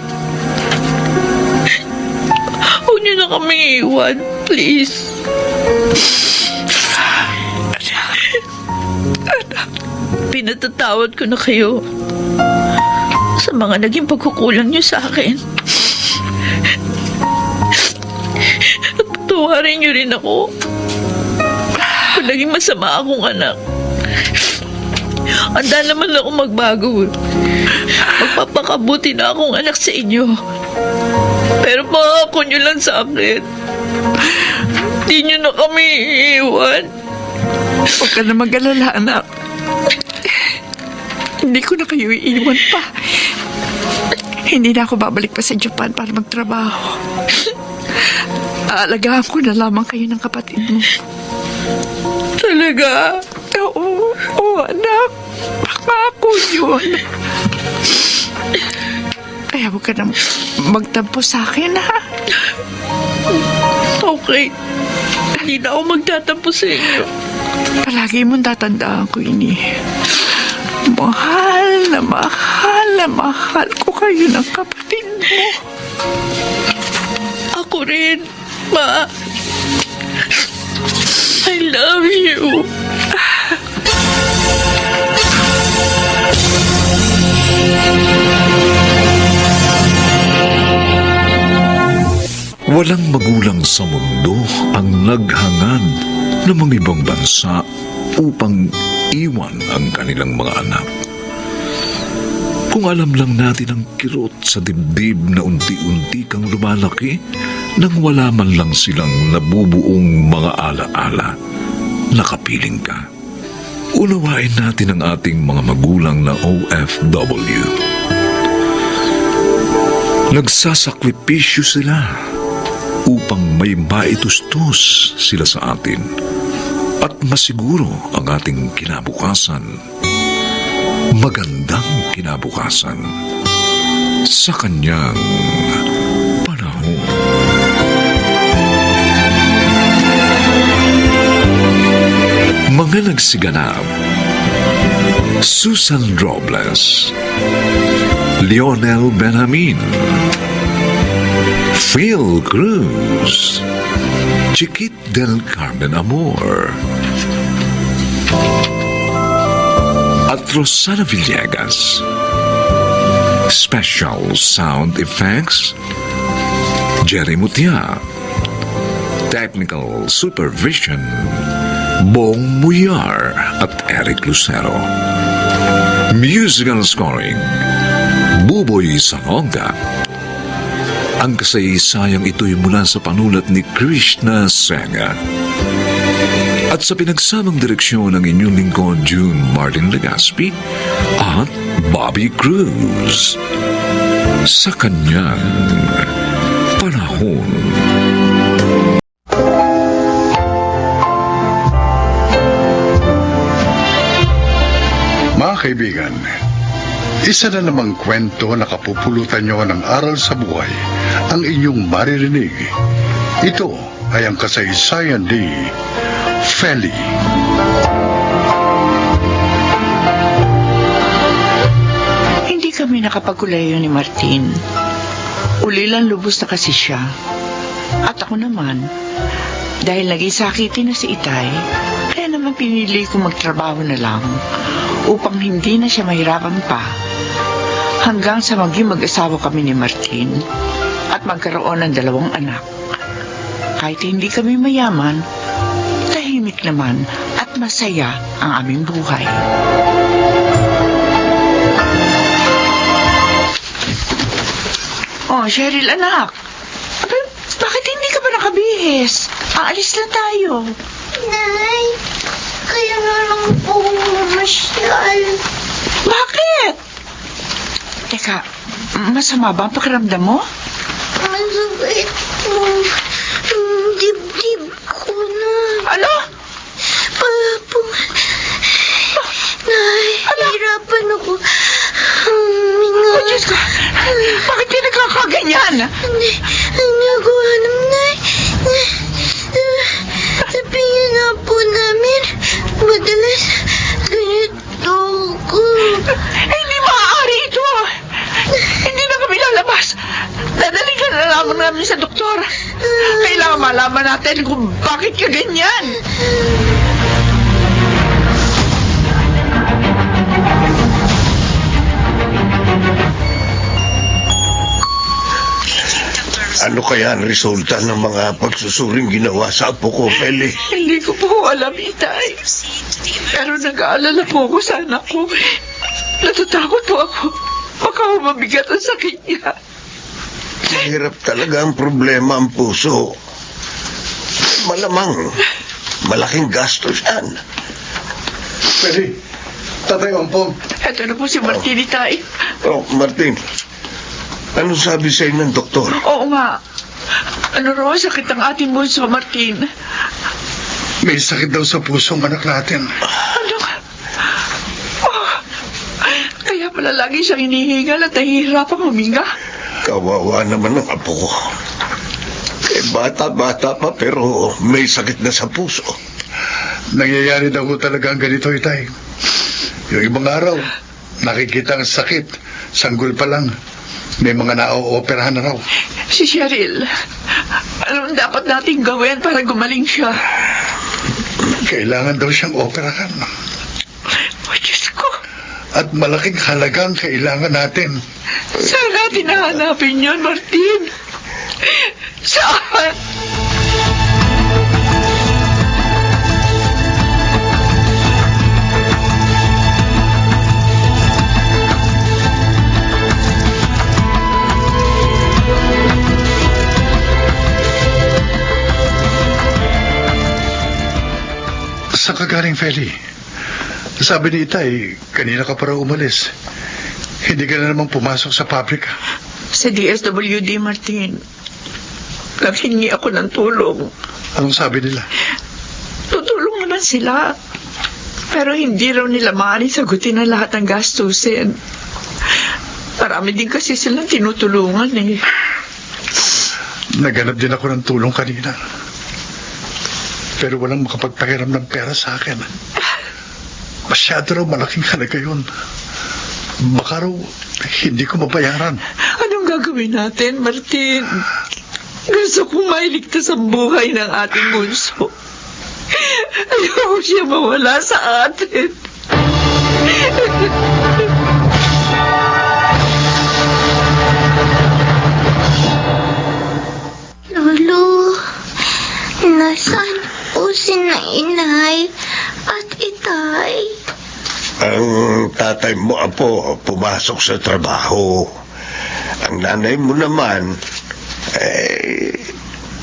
Huwag niyo na kami iwan, please. Pinatatawad ko na kayo sa mga naging pagkukulang niyo sa akin. At patawarin niyo rin ako kung naging masama akong anak. Handa naman ako magbago. Magpapakabuti na akong anak sa inyo. Pero pangako niyo lang sa akin, di niyo na kami iiwan. Huwag ka na mag-alala, anak. Hindi ko na kayo iiwan pa. Hindi na ako babalik pa sa Japan para magtrabaho. Aalagaan ko na lamang kayo ng kapatid mo. Talaga? Oo, anak. Pangako yun. Kaya huwag ka na magtampo sa akin, ha? Okay. Hindi na ako magtatampo sa inyo. Palagi mong tatandaan ko, ini. Mahal na mahal na mahal ko kayo ng kapatid mo. Ako rin, Ma. I love you. Walang magulang sa mundo ang naghangad ng mga ibang bansa upang iwan ang kanilang mga anak. Kung alam lang natin ang kirot sa dibdib na unti-unti kang lumalaki nang wala man lang silang nabubuong mga alaala, nakapiling ka. Unawain natin ang ating mga magulang na OFW. Nagsasakripisyo sila upang may maitustos sila sa atin at masiguro ang ating kinabukasan. Magandang kinabukasan sa kanyang panahon. Mga nagsiganap: Susan Robles, Lionel Benjamin, Phil Cruz, Chiquit del Carmen Amor, at Rosana Villegas. Special sound effects, Jerry Mutia. Technical supervision, Bong Muyar at Eric Lucero. Musical scoring, Buboy Sanonga. Ang kasaysayang ito'y mula sa panulat ni Krishna Senga. At sa pinagsamang direksyon ng inyong lingkod June Martin Legaspi at Bobby Cruz. Sa kanyang panahon. Mga kaibigan, isa na namang kwento na kapupulutan nyo ng aral sa buhay ang inyong maririnig. Ito ay ang kasaysayan ni Feli. Hindi kami nakapagkulayo ni Martin. Ulilang lubos na kasi siya. At ako naman, dahil naging sakitin na si Itay, kaya naman pinili ko magtrabaho na lang upang hindi na siya mahirapan pa. Hanggang sa maging mag-asawa kami ni Martin at magkaroon ng 2 anak. Kahit hindi kami mayaman, tahimik naman at masaya ang aming buhay. Oh, Cheryl, anak. Bakit hindi ka ba nakabihis? Aalis na tayo. Nay, kaya nga lang po mamasyal. Bakit? Teka, masama ba ang pakiramdam mo? Masakit po. Dibdib ko na. Ano? Po. Nay, hirapan ako. Huminga. Oh, Diyos ko. Bakit di nagkakaganyan? Hindi ko alam, Nay. Sabihin nga po namin, madalas ganito ko. Hindi maaari ito. Hindi na kami lalabas. Dadalhin ka na lamang namin sa doktor. Kailangan malaman natin kung bakit ka ganyan. Ano kaya ang resulta ng mga pagsusuring ginawa sa apo ko, Feli? Hindi ko po alam, Itay. Pero nag-aalala po ako sa anak ko. Natatakot po ako. Baka mabigat ang sakit niya. Mahirap talaga ang problema ang puso. Malamang, malaking gastos yan. Feli, Tatay Ompong. Ito na po si Martin, Itay. Oh, Martin, ano sabi sa ng doktor? Oo nga. Ano raw ang sakit ng ating bunso, Martin? May sakit daw sa pusong anak natin. Ano ka? Oh, kaya pala lagi siyang hinihingal at nahihirapang huminga. Kawawa naman ang apo ko. Bata-bata pa pero may sakit na sa puso. Nangyayari daw talaga ang ganito, Itay. Yung ibang araw, nakikita ang sakit. Sanggol pa lang. May mga na-ooperahan na raw. Si Cheryl, anong dapat nating gawin para gumaling siya? Kailangan daw siyang operahan. Oh, Diyos ko. At malaking halagang kailangan natin. Saan natin nahanapin yun, Martin? Saan? ka galing, Feli? Sabi ni Itay, kanina ka para umalis. Hindi ka na naman pumasok sa pabrika. Sa DSWD, Martin. Naghingi ako ng tulong. Anong sabi nila? Tutulong naman sila. Pero hindi raw nila maaaring sagutin ang lahat ng gastusin. Marami din kasi silang tinutulungan eh. Naghanap din ako ng tulong kanina. Pero walang makapagpahiram ng pera sa akin. Masyado raw malaking halaga yun. Baka raw hindi ko mabayaran. Anong gagawin natin, Martin? Gusto kong mailigtas ang buhay ng ating bunso. Ayaw siya mawala sa atin. Lolo, nasaan po sina inay at itay? Ang tatay mo, apo, pumasok sa trabaho. Ang nanay mo naman,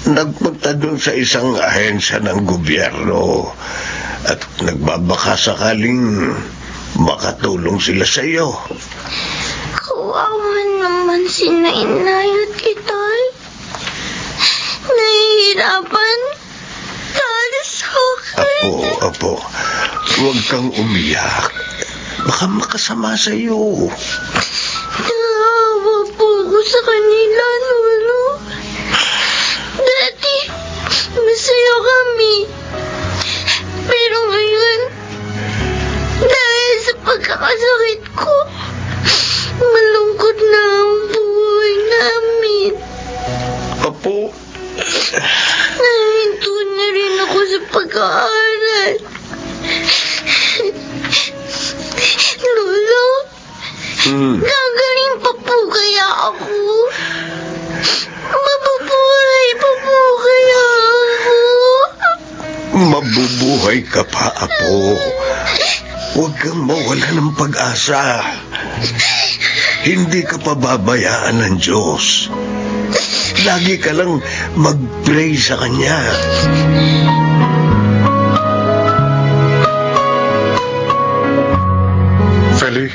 nagpunta doon sa isang ahensya ng gobyerno at nagbabaka sakaling makatulong sila sa iyo. Kawawa naman sina inay at itay. Nahihirapan dahil sa akin. Apo, huwag kang umiyak. Baka makasama sa iyo. Naawa po ako sa kanila, Lolo. Dati, masaya kami. Pero ngayon, dahil sa pagkakasakit ko, malungkot na ang buhay namin. Apo, Nahinto na rin ako sa pag-aaral. Lolo, gagaling pa po kaya ako? Mabubuhay pa po kaya ako? mabubuhay ka pa, apo. Huwag kang mawala ng pag-asa. Hindi ka pababayaan ng Diyos. Lagi ka lang mag-pray sa Kanya. Feli,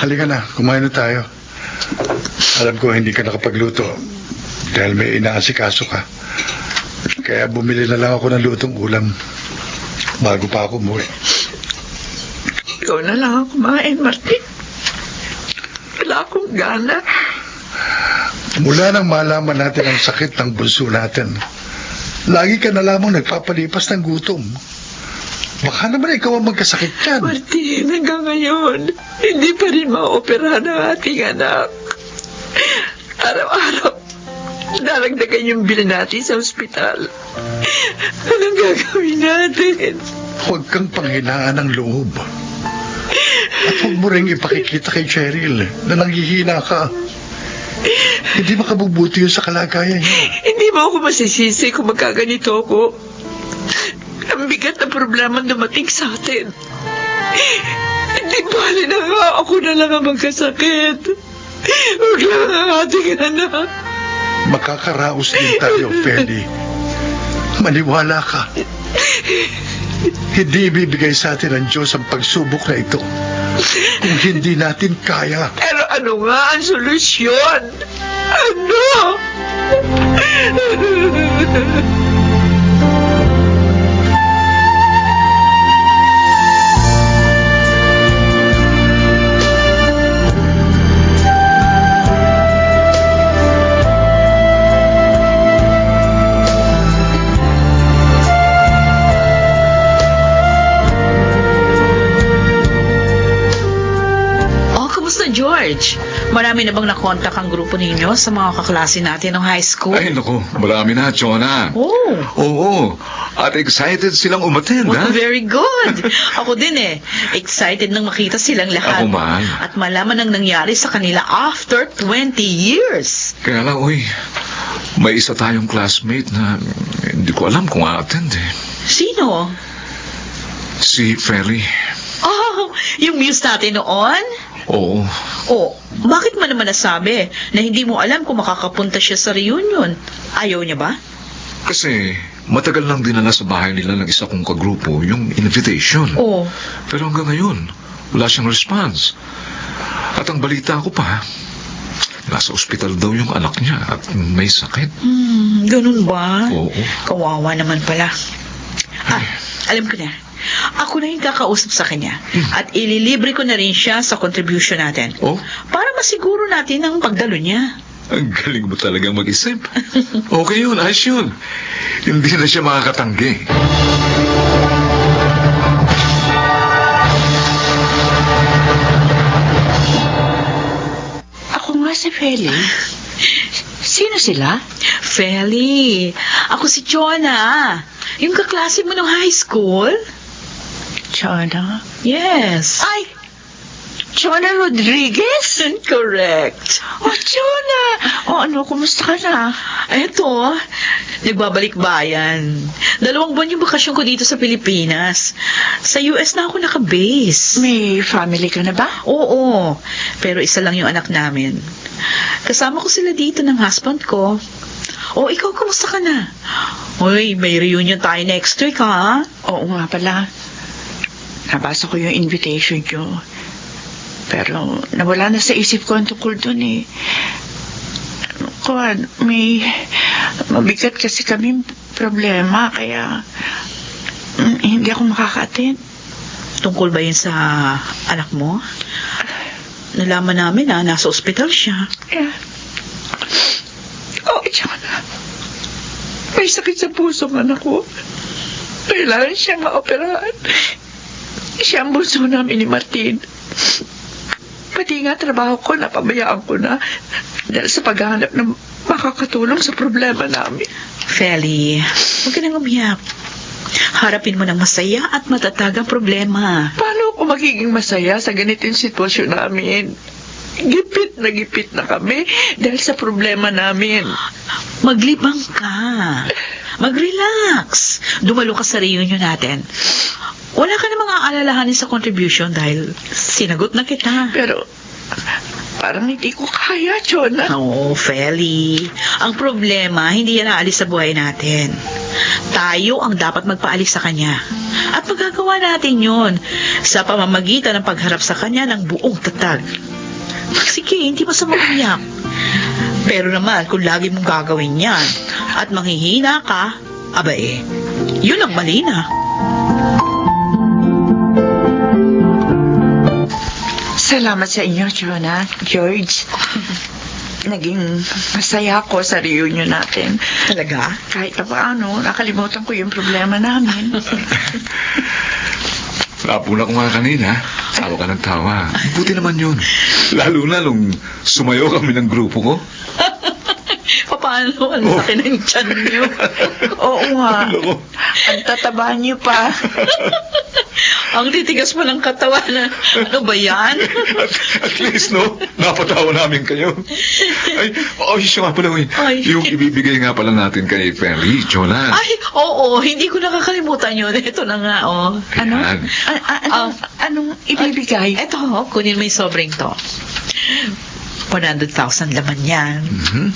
halika na. Kumain na tayo. Alam ko hindi ka nakapagluto dahil may inaasikaso ka. Kaya bumili na lang ako ng lutong ulam bago pa ako umuwi. Ikaw na lang ang kumain, Martin. Wala akong gana. Mula nang malaman natin ang sakit ng bunso natin, lagi ka na lamang nagpapalipas ng gutom. Baka naman ikaw ang magkasakit yan. Martin, hanggang ngayon, hindi pa rin maoperahan ang ating anak. Araw-araw, daragdagan yung bill natin sa ospital. Anong gagawin natin? Huwag kang panghinaan ng loob. At huwag mo rin ipakikita kay Cheryl na nanghihina ka. Hindi makabubuti yun sa kalagayan niyo. Hindi mo ako masisisi kung magkaganito ako. Ang bigat na problema dumating sa atin. Hindi bali na nga ako na lang ang magkasakit. Huwag lang ang ating anak. Makakaraos din tayo, Feli. Maniwala ka. Hindi ibibigay sa atin ng Diyos ang pagsubok na ito kung hindi natin kaya. Pero ano nga ang solusyon? Ano? George, marami na bang nakontak ang grupo ninyo sa mga kaklase natin ng high school? Ay, naku, marami na, Jonah. Oh. Oo, at excited silang umattend, ha? Well, very good. Ako din eh. Excited nang makita silang lahat. Ako man. At malaman ang nangyari sa kanila after 20 years. Kaya lang, uy, may isa tayong classmate na hindi ko alam kung a-attend eh. Sino? Si Feli. Oh, yung muse natin noon? Oo. Oh, bakit mo naman nasabi na hindi mo alam kung makakapunta siya sa reunion? Ayaw niya ba? Kasi matagal nang dinala sa bahay nila ng isa kong kagrupo yung invitation. Oh. Pero hanggang ngayon, wala siyang response. At ang balita ko pa, nasa ospital daw yung anak niya at may sakit. Ganun ba? Oo. Kawawa naman pala. Alam ko na. Ako na yung kakausap sa kanya. At ililibre ko na rin siya sa contribution natin. Oh? Para masiguro natin ang pagdalo niya. Ang galing mo talagang mag-isip. Okay yun, ayos yun. Hindi na siya makakatanggi. Ako nga si Feli. Sino sila? Feli, ako si Chona. Yung kaklase mo nung high school? Chona? Yes. Ay! Chona Rodriguez? Correct. Oh, Chona! Oh, ano, kumusta ka na? Eto, nagbabalik bayan. 2 buwan yung bakasyon ko dito sa Pilipinas. Sa US na ako naka-base. May family ka na ba? Oo, pero isa lang yung anak namin. Kasama ko sila dito ng husband ko. O, ikaw, kumusta ka na? Uy, may reunion tayo next week, ha? Oo nga pala. Nabasa ko yung invitation nyo. Pero nawala na sa isip ko ang tungkol dun eh. Kuwan, may mabigat kasi kami problema, kaya hindi ako makaka-attend. Tungkol ba yun sa anak mo? Nalaman namin na nasa ospital siya. Yeah. Oh, Chona. May sakit sa puso ng anak ko. Kailangan siyang maoperahan. Siya ang bunso namin ni Martin. Pati nga trabaho ko, napabayaan ko na dahil sa paghahanap ng makakatulong sa problema namin. Feli, huwag ka nang umiyak. Harapin mo ng masaya at matatag ang problema. Paano ako magiging masaya sa ganitong sitwasyon namin? Gipit na kami dahil sa problema namin. Maglibang ka. Mag-relax. Dumalo ka sa reunion natin. Wala ka namang aalalahanin sa contribution dahil sinagot na kita. Pero parang hindi ko kaya, Chona. Oo, Feli. Ang problema, hindi yan aalis sa buhay natin. Tayo ang dapat magpaalis sa kanya. At magagawa natin yon sa pamamagitan ng pagharap sa kanya ng buong tatag. Sige, hindi masama umiyak. Pero naman, kung lagi mong gagawin yan at manghihina ka, aba yun ang mali na. Salamat sa inyo, Chona, George. Naging masaya ako sa reunion natin. Talaga? Kahit pa paano, nakalimutan ko yung problema namin. Napuna ko nga kanina. Tawa ka ng tawa. Buti naman yun. Lalo na nung sumayo kami ng grupo ko. Paano? Ang laki ng tiyan niyo. Oo nga. Ang tataba niyo pa. Ang titigas mo ng katawan na, ano ba yan? At least, no? Napatawa namin kayo. Ay, siya nga pala, Ay. yung ibibigay nga pala natin kay Feli, Chona. Ay, oo, hindi ko nakakalimutan yun. Ito na nga, oh. Ano? Ayan. Anong ibibigay? Ito, kunin mo yung sobrang to. 100,000 laman yan. Mhm.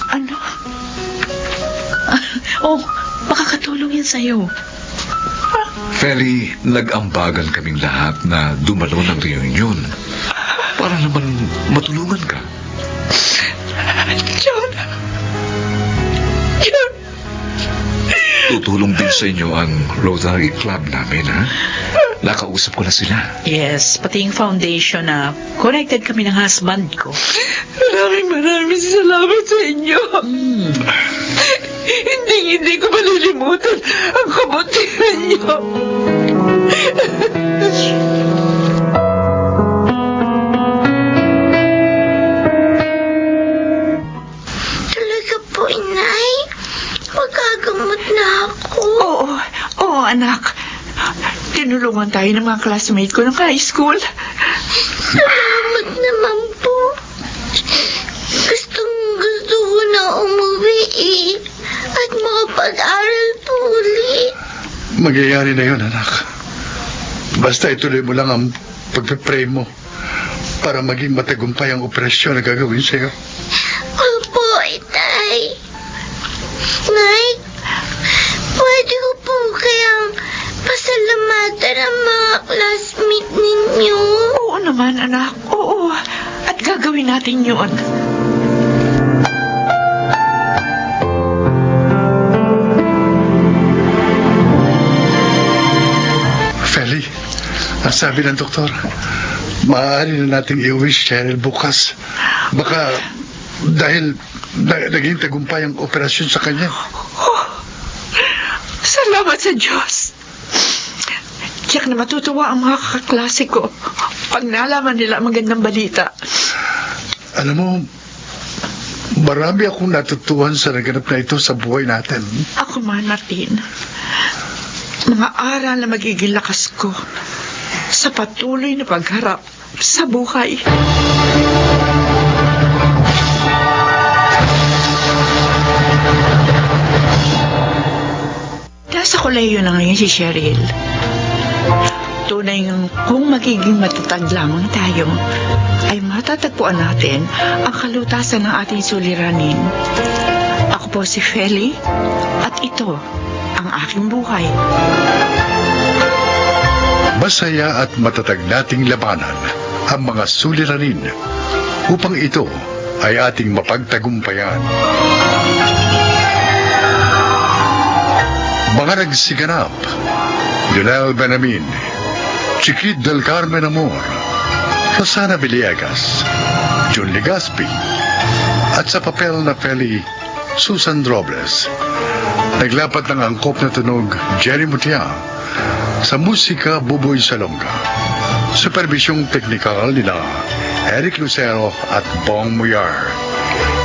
Ano? Oh, makakatulong yan sa'yo. Feli, nag-ambagan kaming lahat na dumalo ng reunion. Para naman matulungan ka. Chona. Tutulong din sa inyo ang Rotary Club namin, ha? Nakausap ko na sila. Yes, pati yung foundation na connected kami ng husband ko. Maraming salamat sa inyo. Hindi ko malilimutan ang kabutihan niyo. Talaga po, Inay? Magagamot na ako. Oo, anak. Tinulungan tayo ng mga classmate ko ng high school. Salamat naman po. Gusto ko na umuwi at makapag-aral po ulit. Magyayari na yun, anak. Basta ituloy mo lang ang pagpe-pray mo para maging matagumpay ang operasyon na gagawin sa'yo. Opo, Itay. Nay, natin yun. Feli, ang sabi ng doktor, maaari na nating iuwi si Cheryl bukas. Baka dahil naging tagumpay ang operasyon sa kanya. Salamat sa Diyos. Tiyak na matutuwa ang mga kaklase ko pag nalaman nila ang magandang balita. Alam mo, marami akong natutuhan sa naganap na ito sa buhay natin. Ako man, Martin. Mga aral na magiging lakas ko sa patuloy na pagharap sa buhay. Nasa kolehiyo na ngayon si Cheryl. Tunay ng kung magiging matatag lamang tayo, ay matatagpuan natin ang kalutasan ng ating suliranin. Ako po si Feli, at ito ang aking buhay. Masaya at matatag nating labanan ang mga suliranin upang ito ay ating mapagtagumpayan. Mga nagsiganap, Lionel Benamin, Chiquit del Carmen Amor, Rosana Villegas, Jun Legaspi, at sa papel na Feli, Susan Robles. Naglapat ng angkop na tunog, Jerry Mutia, sa musika, Buboy Salonga. Supervisyong teknikal nila, Eric Lucero at Bong Muyar.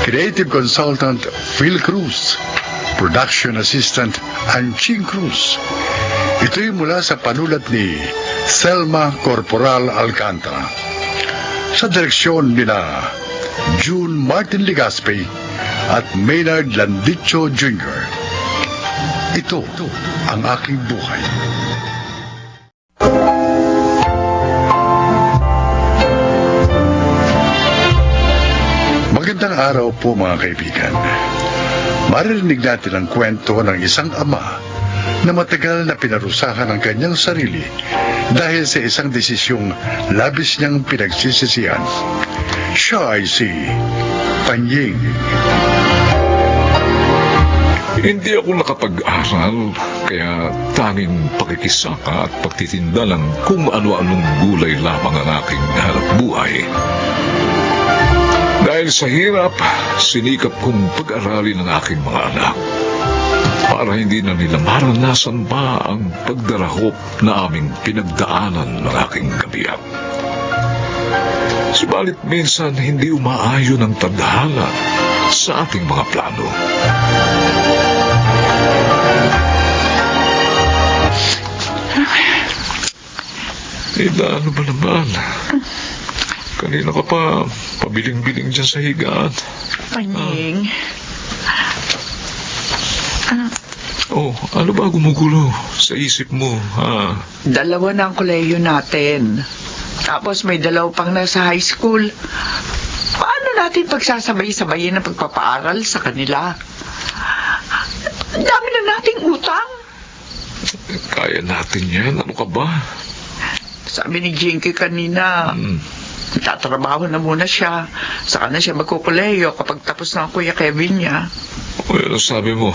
Creative Consultant, Phil Cruz. Production Assistant, Anching Cruz. Ito'y mula sa panulat ni Selma Corporal Alcantara. Sa direksyon nila June Martin Legaspi at Maynard Landicho Jr. Ito ang aking buhay. Magandang araw po mga kaibigan. Maririnig natin ang kwento ng isang ama na matagal na pinarusahan ang kanyang sarili dahil sa isang desisyong labis niyang pinagsisisihan. Siya ay si Panying. Hindi ako nakapag-aral, kaya tanging pakikisaka at pagtitinda lang kung ano-anong gulay lamang ang aking hanap buhay. Dahil sa hirap, sinikap kong pag-aralin ang aking mga anak para hindi na nila maranasan pa ang pagdarahop na aming pinagdaanan ng aking kabiyak. Subalit minsan hindi umaayon ang tadhana sa ating mga plano. Ano ba naman? Kanina ka pa pabiling-biling dyan sa higaan. Panying. Ano ba gumugulo sa isip mo, ha? 2 na ang kolehiyo natin. Tapos may 2 pang nasa high school. Paano natin pagsasabay-sabayin ang pagpapaaral sa kanila? Ang dami na nating utang. Kaya natin yan. Ano ka ba? Sabi ni Jinky kanina, tatrabaho na muna siya. Saka na siya magkukuleyo kapag tapos na ang Kuya Kevin niya. Ano sabi mo?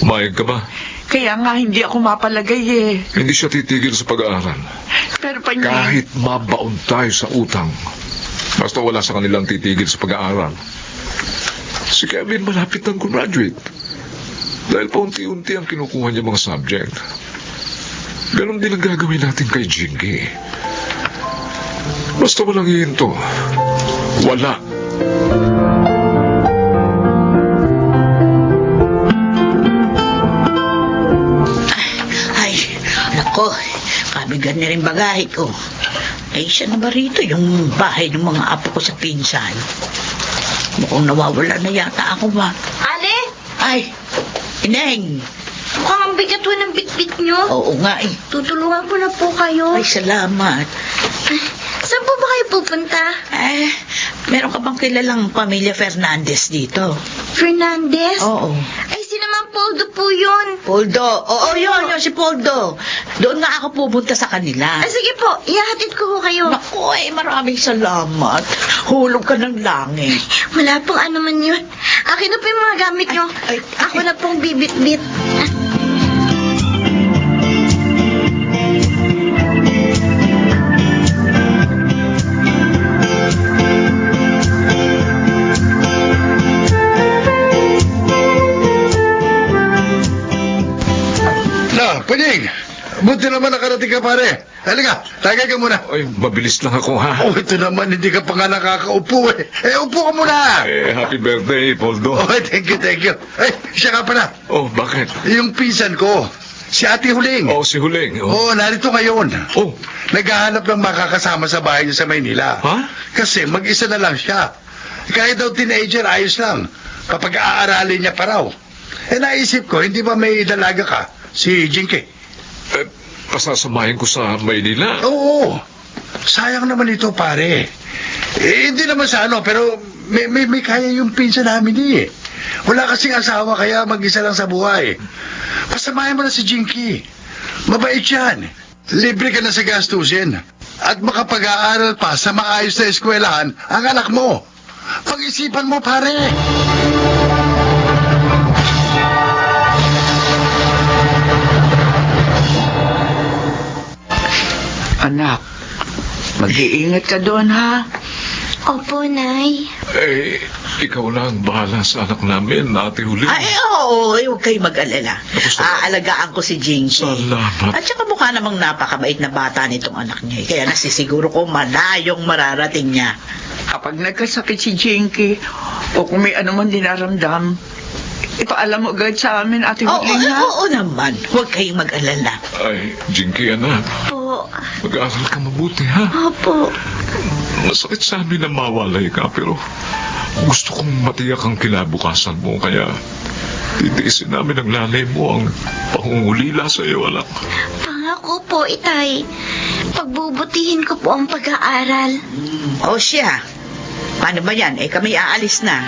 Umayag ka ba? Kaya nga hindi ako mapalagay eh. Hindi siya titigil sa pag-aaral. Pero Panying, Kahit mabaon tayo sa utang, basta wala sa kanilang titigil sa pag-aaral. Si Kevin malapit ng graduate. Dahil paunti-unti ang kinukuha niya mga subject. Ganon din ang gagawin natin kay Jinky. Basta walang hihinto. Wala. Ay, nako, kabigan na rin bagahe ko. Ay, siya na ba rito yung bahay ng mga apo ko sa pinsan? Mukhang nawawala na yata ako ba? Ale, Ay, Ineng! mukhang ang bigat po ng bitbit nyo. Oo nga eh. Tutulungan ko na po kayo. Ay, salamat. Saan po ba kayo pupunta? Meron ka bang kilalang pamilya Fernandez dito? Fernandez? Oo. Ay, sino man po Poldo po yun. Poldo. Oo, yun, si Poldo. Doon nga ako pupunta sa kanila. Sige po, ihahatid ko kayo. Naku, maraming salamat. Hulog ka ng langit. Wala pong ano man yun. Akin na po yung mga gamit nyo. Ay, Ako na pong bibit-bit. Na, Punying! Buti naman nakarating ka, pare. Halika, tagay ka muna. Ay, mabilis lang ako, ha? Oh, ito naman, hindi ka pa nga nakakaupo eh. Upo ka muna! Happy birthday, Poldo. Oh, thank you. Siya ka pala. Oh, bakit? Yung pinsan ko, si Ate Huling. Oh, si Huling. Oh. Narito ngayon. Oh. Naghahanap ng makakasama sa bahay niya sa Maynila. Ha? Kasi mag-isa na lang siya. Kahit daw teenager, ayos lang. Kapag aaralin niya pa raw. Naisip ko, hindi ba may dalaga ka? Si Jinky. Pasasamahin ko sa Maynila. Oo. Sayang naman ito, pare. Hindi naman sa ano, pero may kaya yung pinsan namin eh. Wala kasing asawa, kaya mag-isa lang sa buhay. Pasamahin mo na si Jinky. Mabait yan. Libre ka na sa gastusin. At makapag-aaral pa sa maayos na eskwelahan ang anak mo. Pag-isipan mo, pare. Anak, mag-iingat ka doon, ha? Opo, Nay. Ikaw lang bahala sa anak namin, Ate Huling. Ay, oo, huwag kayo mag-alala. Aalagaan ko si Jinky. Salamat. At saka mukha namang napakabait na bata nitong anak niya. Kaya nasisiguro ko malayong mararating niya. Kapag nagkasakit si Jinky, o kung may anuman dinaramdam, ipaalam mo agad sa amin, Ate Huling, ha? Oo naman. Huwag kayong mag-alala. Ay, Jinky, anak. Po. Mag-aaral ka mabuti, ha? Opo. Masakit sa amin na mawalay ka, pero gusto kong matiyak ang kinabukasan mo, kaya titiisin namin ang lalay mo ang pangungulila sa iyo, anak. Pangako po, Itay. Pagbubutihin ko po ang pag-aaral. O siya. Paano ba yan? Kami aalis na.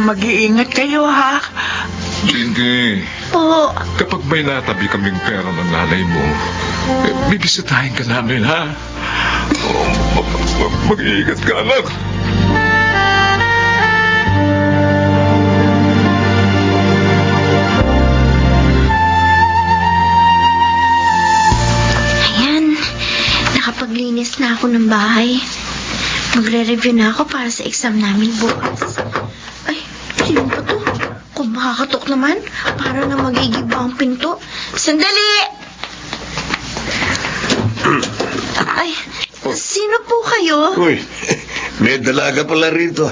Mag-iingat kayo, ha? Jinky, Po. kapag may natabi kaming pera ng nanay mo, bibisitahin ka namin, ha? Mag-iingat ka, anak. Ayan. Nakapaglinis na ako ng bahay. Magre-review na ako para sa exam namin bukas. Ay, sino ba to? Kung makakatok naman, para na magigiba ang pinto. Sandali! Ay, sino po kayo? Uy, may dalaga pala rito.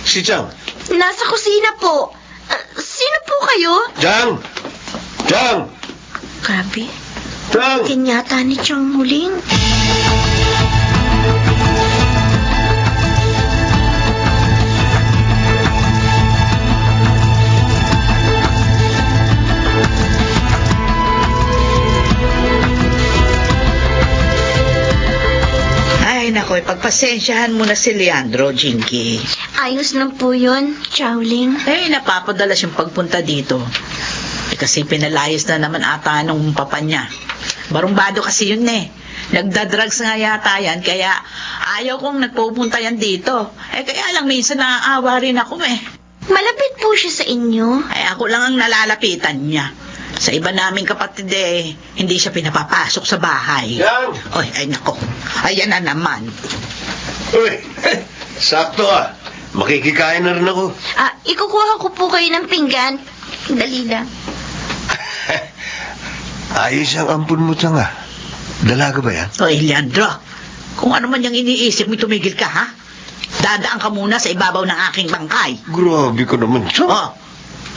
Si Chang. Nasa kusina po. Sino po kayo? Chang! Chang! Grabe. Chang! Kinyata ni Chang Huling. Ay, nako, pagpasensyahan mo na si Leandro, Jinky. Ayos lang po yun, Chowling. Napapadalas yung pagpunta dito. Kasi pinalayas na naman ata nung papa niya. Barumbado kasi yun eh. Nagdadrugs nga yata yan, kaya ayaw kong nagpupunta yan dito. Kaya lang minsan naaawa rin ako eh. Malapit po siya sa inyo. Ako lang ang nalalapitan niya. Sa iba naming kapatid hindi siya pinapapasok sa bahay. Chang! Oy, ay nako. Ayan na naman. Uy, sakto ah. Makikikain na rin ako. Ikukuha ko po kayo ng pinggan. Dali lang. Ayos ang ampun mo, Chang ah. Dalaga ba yan? Oy, Leandro. Kung ano man yung iniisip mo, tumigil ka, ha? Dadaan ka muna sa ibabaw ng aking bangkay. Grabe ka naman, Chang. Oh,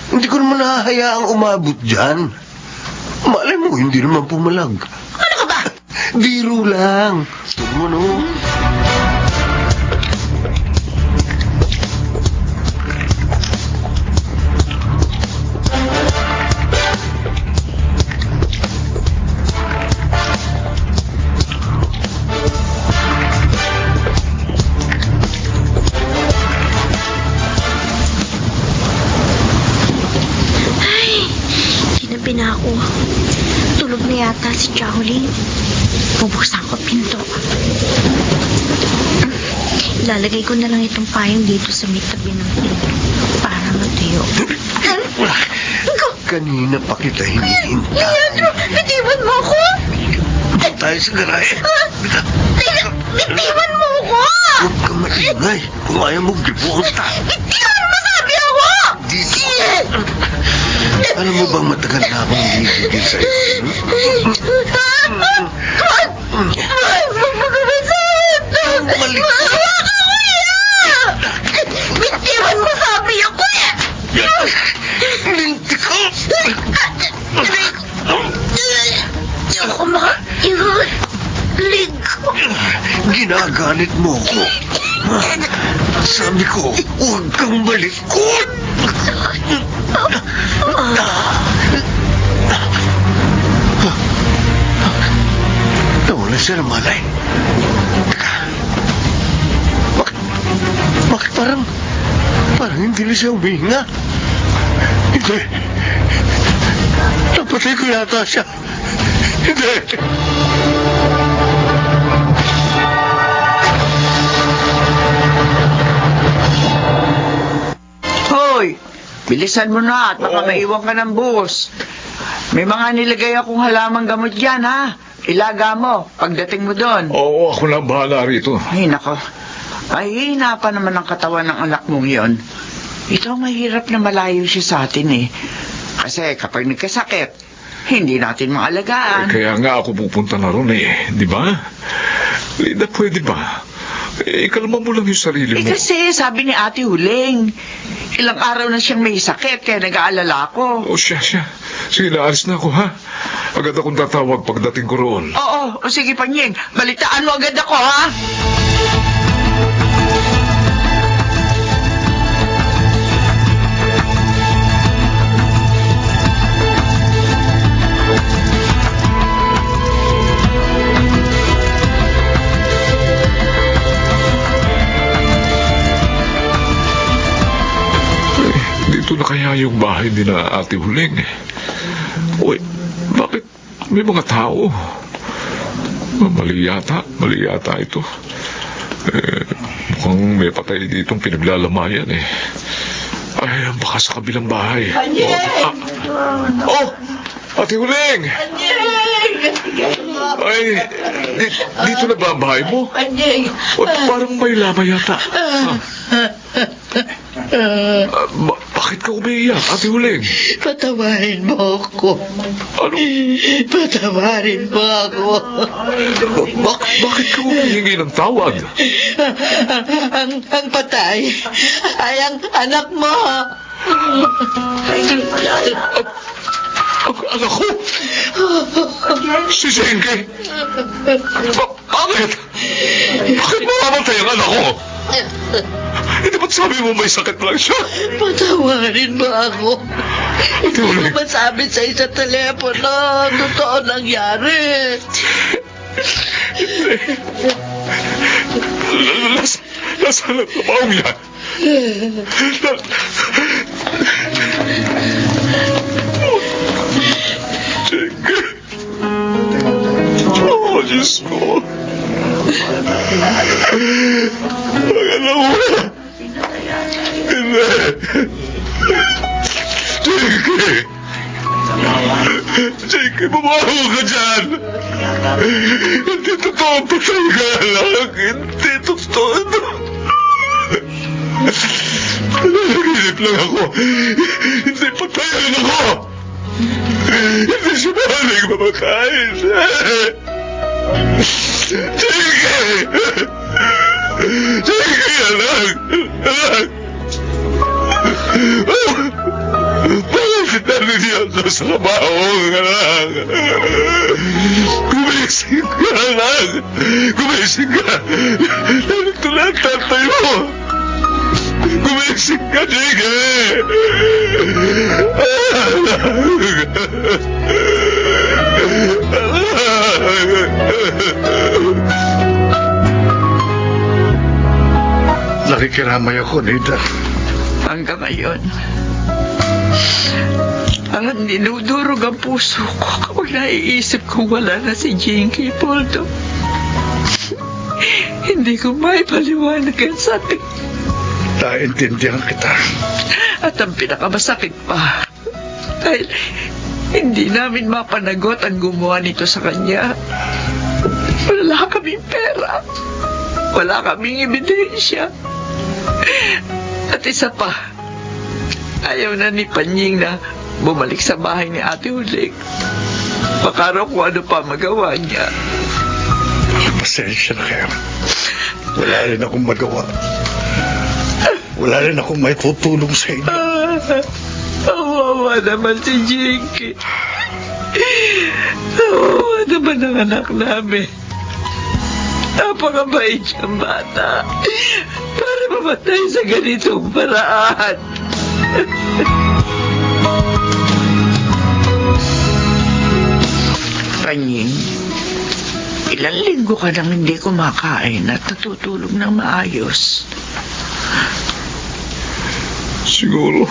Hindi ko naman nahahayaang umabot dyan. Malay mo, hindi naman pumalag. ano ka ba? Biro lang. Huwag mo, no? na ako. Tulog na yata si Jowling. Bubuksan ko pinto. Lalagay ko na lang itong payong dito sa may tabi ng pinto para matuyo. Kanina pa kita hinihintay. Leandro, bitiwan mo ako! Tayo sa garahe. Bitiwan mo ako! Huwag ka maingay. Kung ayaw mo, gibuunta. Bitiwan mo, sabi ako! Dito. Alam mo bang matagal na akong hihigil sa'yo? Balik. Bitiwan mo, sabi ako! Linti ko. Hindi ako makailig ko. Ginagalit mo ko. Sabi ko, huwag kang malikot. Nawala siya ng malay. Bakit parang hindi na siya humihinga? Hindi. Napatay ko yata siya. Hindi. Hoy, bilisan mo na at baka maiwan ka ng bus. May mga nilagay akong halamang gamot dyan, ha? Ilaga mo, pagdating mo doon. Oo, ako na bahala rito. Ay, nako. Ay, hina pa naman ang katawan ng anak mong yon. Ito ang mahirap na malayo siya sa atin, eh. Kasi kapag nagkasakit, hindi natin maalagaan. Kaya nga ako pupunta na ron di ba? Linda, pwede ba? Ikalma mo lang yung sarili mo. Kasi sabi ni Ate Huling, ilang araw na siyang may sakit kaya nag-aalala ako. O siya. Sige, naalis na ako, ha? Agad akong tatawag pagdating ko roon. Oo, o sige Panyeng, balitaan mo agad ako, ha? Dito na kaya yung bahay ni na Ate Huling. Uy, bakit may mga tao? Mali yata ito. Mukhang may patay ditong pinaglalamayan Ay, baka sa kabilang bahay. Ate Huling! Ay, dito na ba ang bahay mo? Parang may lama yata. Bakit ka umiiyak, Ate Huling? Patawarin mo ako. Ano? Patawarin mo ako. Bakit ka humihingi ng tawad? Ang patay ay ang anak mo. Ang anak ko? Si Zenke? Bakit? Bakit mamamatay ang anak ko? Hindi ba't sabi mo may sakit lang siya? Patawarin mo ako. Ate Hindi Huling. ko masabi sa isa telepono. Totoo nangyari. Nasaan ang trabaho niya? Zenke. Oh, Diyos ko. Ang alam mo. Hindi. Zenke, bumaho ka dyan. Hindi totoo ang patay ka lang. Hindi totoo ito. Nanaginip lang ako. Hindi patay ang ako. Hindi siya mahaling mamatay. Sige! Sige, anak! Anak! Bakit narinig ka sa trabaho, anak? Gumising ka, anak! Gumising ka! Narito na ang tatay mo! Gumising ka, sige! Nakikiramay ako, Nida. Hanggang ngayon, ang Parang dinudurog ang puso ko kapag naiisip kong wala na si Jinky, Poldo. Hindi ko maipaliwanag ang sakit. Naintindihan kita. At ang pinakamasakit pa, dahil hindi namin mapanagot ang gumawa nito sa kanya. Wala kaming pera. Wala kaming ebidensya. At isa pa, ayaw na ni Panying na bumalik sa bahay ni Ate Uling. Baka raw kung ano pa magawa niya. Pasensya na kayo. Wala rin akong magawa. Wala rin akong may tutulong sa inyo. Awawa naman si Jinky. Awawa naman ang anak namin. Napakabait siyang bata. Para mamatay sa ganitong paraan. Panying, ilang linggo ka nang hindi kumakain at natutulog ng maayos. Siguro,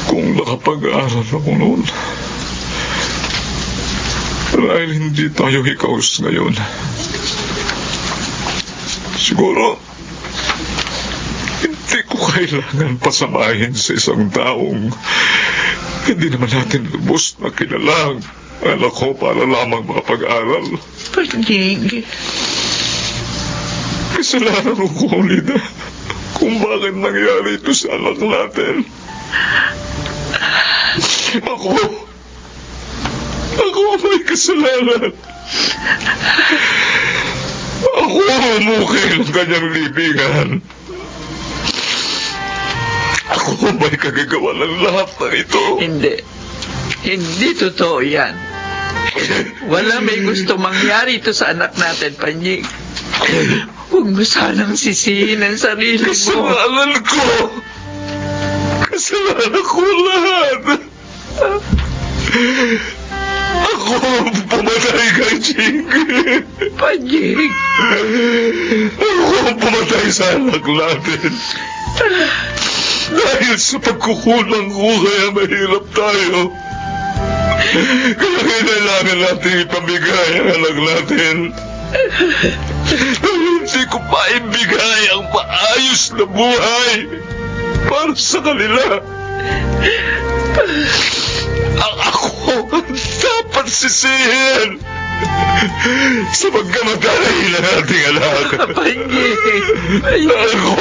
kung nakapag-aaral ako noon, dahil hindi tayo hikaos ngayon, siguro, hindi ko kailangan pasamahin sa isang taong hindi naman natin lubos na kilala ang anak ko para lamang makapag-aral. Panying, Kasalanan ko, Lida, kung bakit nangyari ito sa anak natin. Ako may kasalanan. Ako ang umukay ng kanyang libingan. Ako may kagagawa ng lahat ng ito. Hindi totoo yan. Wala may gusto mangyari ito sa anak natin, Panying. Huwag mo sanang sisihin ang sarili mo. Kasalanan ko. Kasalanan ko lahat. Ako ang pumatay kay Jinky. Panying. Ako ang pumatay sa anak natin. Dahil sa pagkukulang ko, kaya mahirap tayo. Kaya kailangan natin ipamigay ang anak natin. Hindi ko pa ibigay ang maayos na buhay para sa kanila. Ang ako ang dapat sisihin sa pagkamatay ng ating anak. Panying. Ako.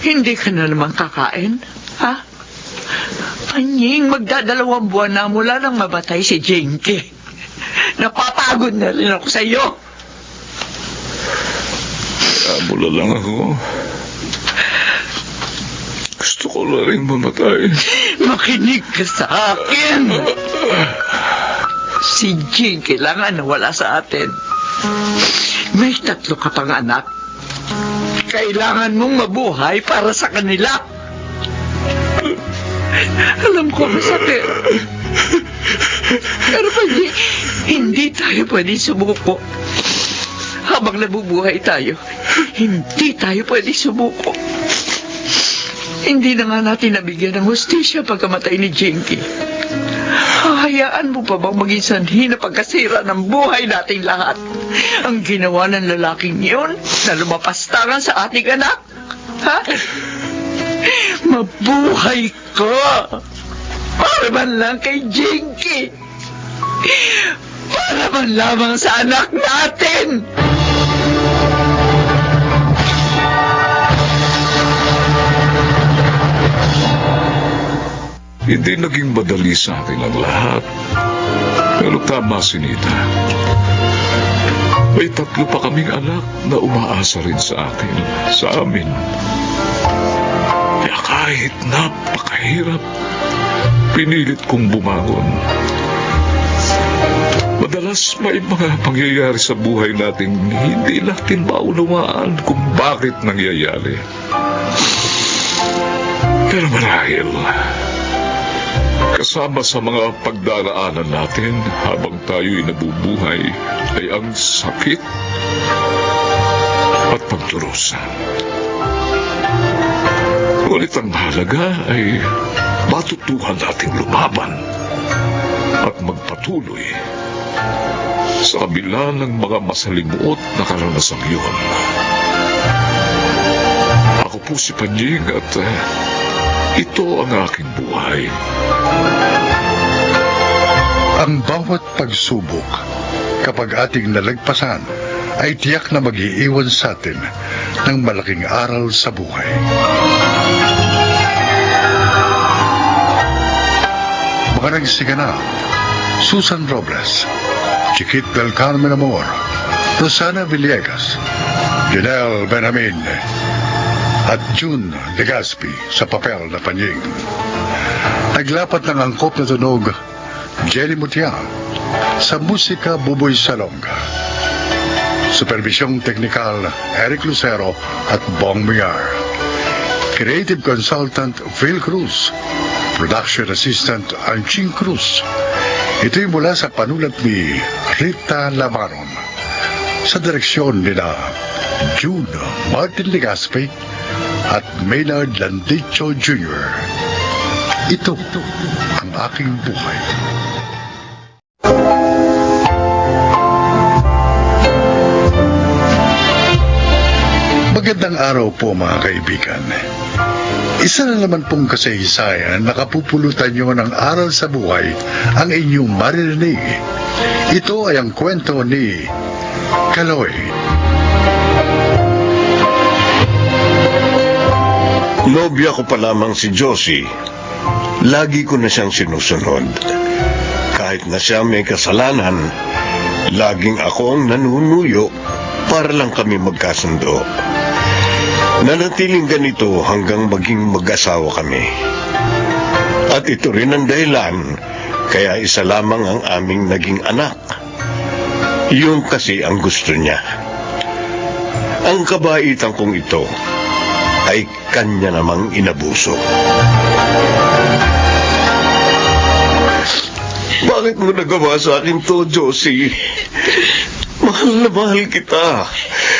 Hindi ka na naman kakain, ha? Panying, magdadalawang buwan na mula nang mabatay si Jinky. Napapagod na rin ako sa iyo. Mula lang ako. Gusto ko na rin mamatay. Makinig ka sa akin. Si Jinky lang ang nawala sa atin. May 3 ka pang anak. Kailangan mong mabuhay para sa kanila. Alam ko masakit. Pero hindi tayo pwedeng sumuko. Habang nabubuhay tayo, hindi tayo pwedeng sumuko. Hindi na nga natin nabigyan ng hustisya pagkamatay ni Jinky. Hahayaan mo pa bang maging sanhi na pagkasira ng buhay nating lahat ang ginawa ng lalaking yun na lumapastangan sa ating anak? Ha? Mabuhay ka! Para man lang kay Jinky! Para man lamang sa anak natin! Hindi naging madali sa atin ang lahat. Pero tama si Nita. May 3 pa kaming anak na umaasa rin sa atin, sa amin. Kaya kahit napakahirap, pinilit kong bumangon. Madalas may mga pangyayari sa buhay natin hindi natin maunawaan kung bakit nangyayari. Pero marahil, kasama sa mga pagdaraanan natin habang tayo'y nabubuhay ay ang sakit at pagdurusa. Ngunit ang mahalaga ay matutuhan nating lumaban at magpatuloy sa kabila ng mga masalimuot na karanasang yun. Ako po si Panying at ito ang aking buhay. Ang bawat pagsubok, kapag ating nalagpasan, ay tiyak na mag-iiwan sa atin ng malaking aral sa buhay. Mga nagsiganap, Susan Robles, Chiquit del Carmen Amor, Rosana Villegas, Janelle Benjamin, at June Legaspi sa papel na Panying. Naglapat ng angkop na tunog, Jenny Mutiang, sa musika Buboy Salonga. Supervisyong teknikal, Eric Lucero at Bong Miar. Creative Consultant, Phil Cruz. Production Assistant, Anching Cruz. Ito'y mula sa panulat ni Rita Lamaron. Sa direksyon nila June Martin Legaspi at Maynard Landicho Jr. Ito ang aking buhay. Magandang araw po mga kaibigan. Isa na naman pong kasaysayan na kapupulutan nyo ng aral sa buhay ang inyong maririnig. Ito ay ang kwento ni Kaloy. Nobya ko pa lamang si Josie. Lagi ko na siyang sinusunod. Kahit na siya may kasalanan, laging ako ang nanunuyo para lang kami magkasundo. Nanatiling ganito hanggang maging mag-asawa kami. At ito rin ang dahilan kaya isa lamang ang aming naging anak. Yun kasi ang gusto niya. Ang kabaitan kong ito ay kanya namang inabuso. Bakit mo nagawa sa akin to, Josie? Mahal na mahal kita.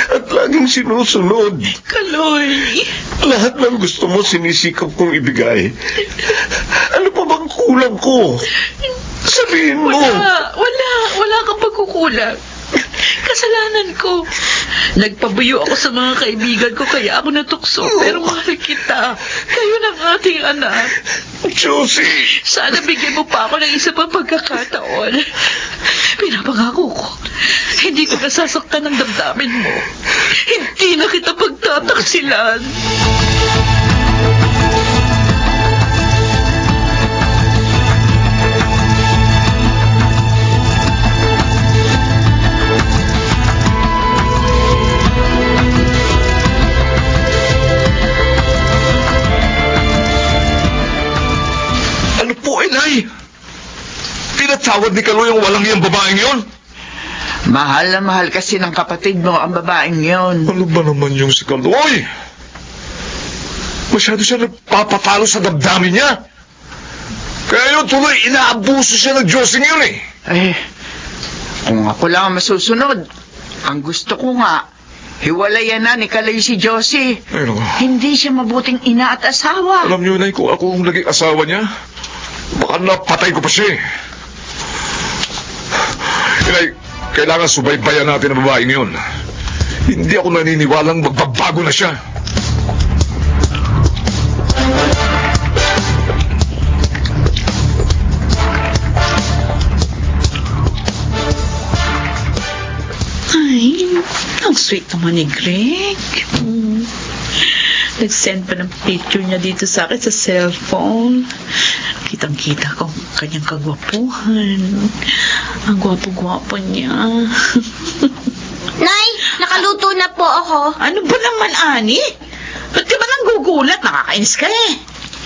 At laging sinusunod. Kaloy! Lahat ng gusto mo sinisikap kong ibigay. Ano pa bang kulang ko? Sabihin mo. Wala kang pagkukulang. Kasalanan ko. Nagpabuyo ako sa mga kaibigan ko kaya ako natukso. Pero mahal kita. Kayo ng ating anak. Josie! Sana bigyan mo pa ako ng isa pang pagkakataon. Pinapangako ko, hindi ko nasasaktan ng damdamin mo. Hindi na kita pagtataksilan. Ano po, Inay? Pinatawad ni Kaloy ang walang iyang babaeng yon? Mahal na mahal kasi ng kapatid mo ang babaeng yon. Ano ba naman yung si Kaloy? Masyado siya nagpapatalo sa damdamin niya. Kaya yun tuloy, inaabuso siya ng Diyosing yun eh. Kung ako lang ang masusunod, ang gusto ko nga, hiwalayan na ni Kaloy si Josie. Ay, naku. Hindi siya mabuting ina at asawa. Alam niyo, Inay, kung ako ang naging asawa niya, baka napatay ko pa siya eh. Inay, kailangan subaybayan natin ang babaeng yun. Hindi ako naniniwalang magbabago na siya. Ay, ang sweet naman ni Greg. Nag-send pa ng picture niya dito sa akin sa cellphone. Kitang-kita ko ang kanyang kagwapuhan. Ang gwapo-gwapo niya. Nay, nakaluto na po ako. Ano ba naman, Ani? Ba't ka ba nang gugulat? Nakakainis ka eh.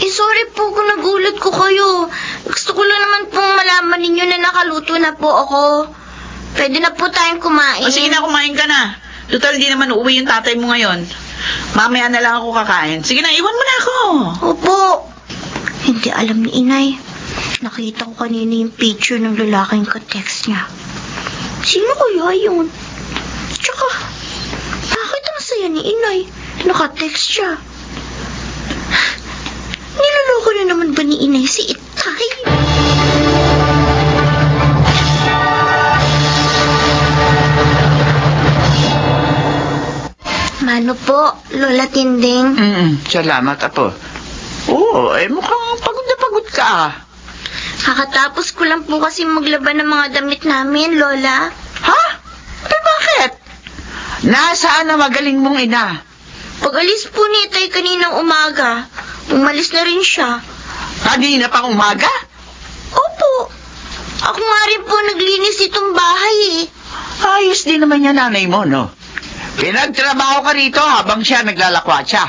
Sorry po kung nagulat ko kayo. Gusto ko lang naman pong malaman ninyo na nakaluto na po ako. Pwede na po tayong kumain. O sige na, kumain ka na. Total, di naman uuwi yung tatay mo ngayon. Mamaya na lang ako kakain. Sige na, iwan mo na ako. Opo. Hindi alam ni Inay. Nakita ko kanina yung picture ng lalaking ka-text niya. Sino kaya yun? Tsaka, bakit ang saya ni inay? Naka-text siya. Niloloko na naman ba ni inay si Itay? Mano po, Lola Tinding? Salamat, Apo. Oo, mukhang pagod na pagod ka. Kakatapos ko lang po kasi maglaban ng mga damit namin, Lola. Ha? Bakit? Nasaan na magaling mong ina? Pag-alis po ni Itay kaninang umaga, umalis na rin siya. Kanina pang umaga? Opo. Ako nga rin po naglinis itong bahay eh. Ayos din naman yan nanay mo, no? Pinagtrabaho ka rito habang siya naglalakwatsa.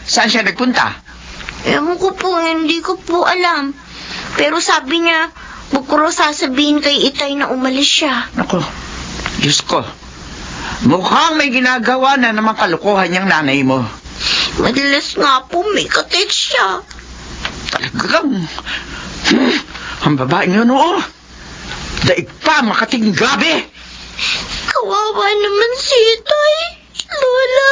Saan siya nagpunta? Ewan ko po, hindi ko po alam. Pero sabi niya, bukuro sasabihin kay Itay na umalis siya. Naku, Diyos ko. Mukhang may ginagawa na naman kalukuhan niyang nanay mo. Madalas nga po may ka-text siya. Talagang, ang babaeng yun, oo. Daig pa, makating gabi. Kawawa naman si Itay, Lola.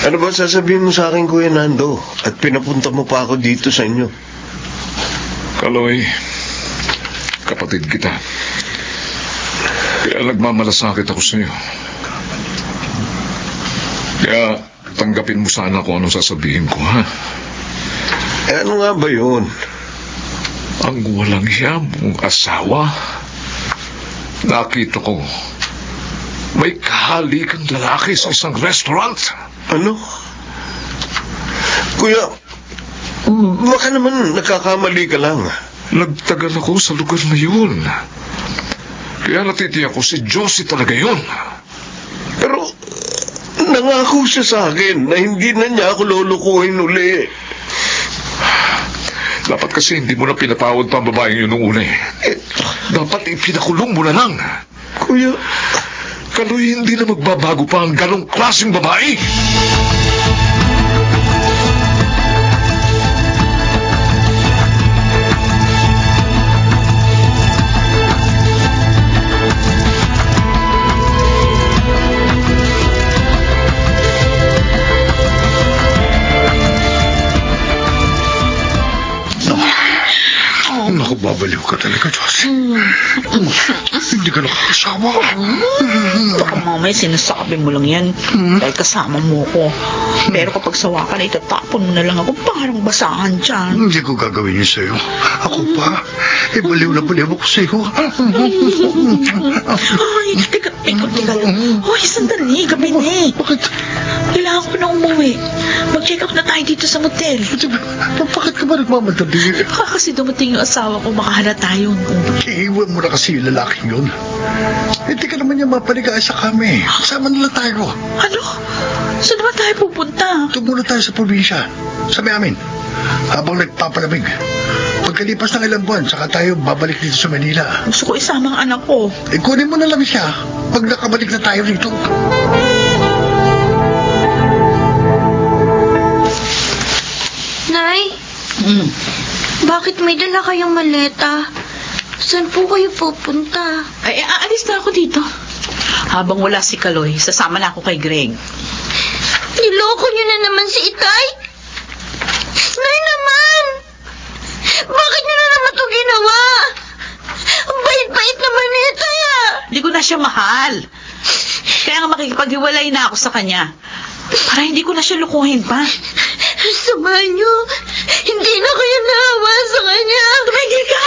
Ano ba sasabihin mo sa akin, Kuya Nando? At pinapunta mo pa ako dito sa inyo. Kaloy, kapatid kita. Kaya nagmamalasakit ako sa iyo. Kaya tanggapin mo sana kung anong sasabihin ko, ha? Ano nga ba yun? Ang walang hiya mong asawa. Nakita ko, may kahalikang lalaki sa isang restaurant. Ano? Kuya, baka naman nagkakamali ka lang. Nagtagal ako sa lugar na yun. Kaya natitiyak ko si Josie talaga yun. Pero nangako siya sa akin na hindi na niya ako lulukuhin uli. Dapat kasi hindi mo na pinatawad pa ang babaeng yun nung una eh. Dapat ipinakulong mo na lang. Kuya, Kaloy, hindi na magbabago pa ang ganong klaseng babae. Naku, babaliw ka talaga, Diyos. Hindi ka nakakasawa. Baka mamaya sinasabi mo lang yan dahil kasama mo ko. Pero kapag sawa ka na, itatapon mo na lang ako parang basahan dyan. Hindi ko gagawin yun sa'yo. Ako pa, baliw na baliw ako sa'yo. Ay, teka lang. Hoy, sandali, gabi na eh. Bakit? Kailangan ko na umuwi. Mag-check up na tayo dito sa motel. Bakit ka ba nagmamadali? Baka kasi dumating yung asawa ko, makahalata tayo. Iiwan mo na kasi yung lalaking yun. Hindi ka naman niya mapaligaya sa kami. Kasama na lang tayo. Ano? Saan naman tayo pupunta? Doon muna tayo sa probinsya. Sa may amin. Habang nagpapalamig. Pagkalipas ng ilang buwan, saka tayo babalik dito sa Manila. Gusto ko isama ang anak ko. Kunin mo na lang siya pag nakabalik na tayo rito. Nay, bakit may dala kayong maleta? Saan po kayo pupunta? Ay, aalis na ako dito. Habang wala si Kaloy, sasama na ako kay Greg. Niloko niyo na naman si Itay? Nay naman! Bakit niyo na naman ito ginawa? Ang bait-bait naman ni Itay ah! Hindi ko na siya mahal. Kaya nga makikipaghiwalay na ako sa kanya. Para hindi ko na siya lukuhin pa. Sama niyo, hindi na kayo naawa sa kanya. Tumigil ka!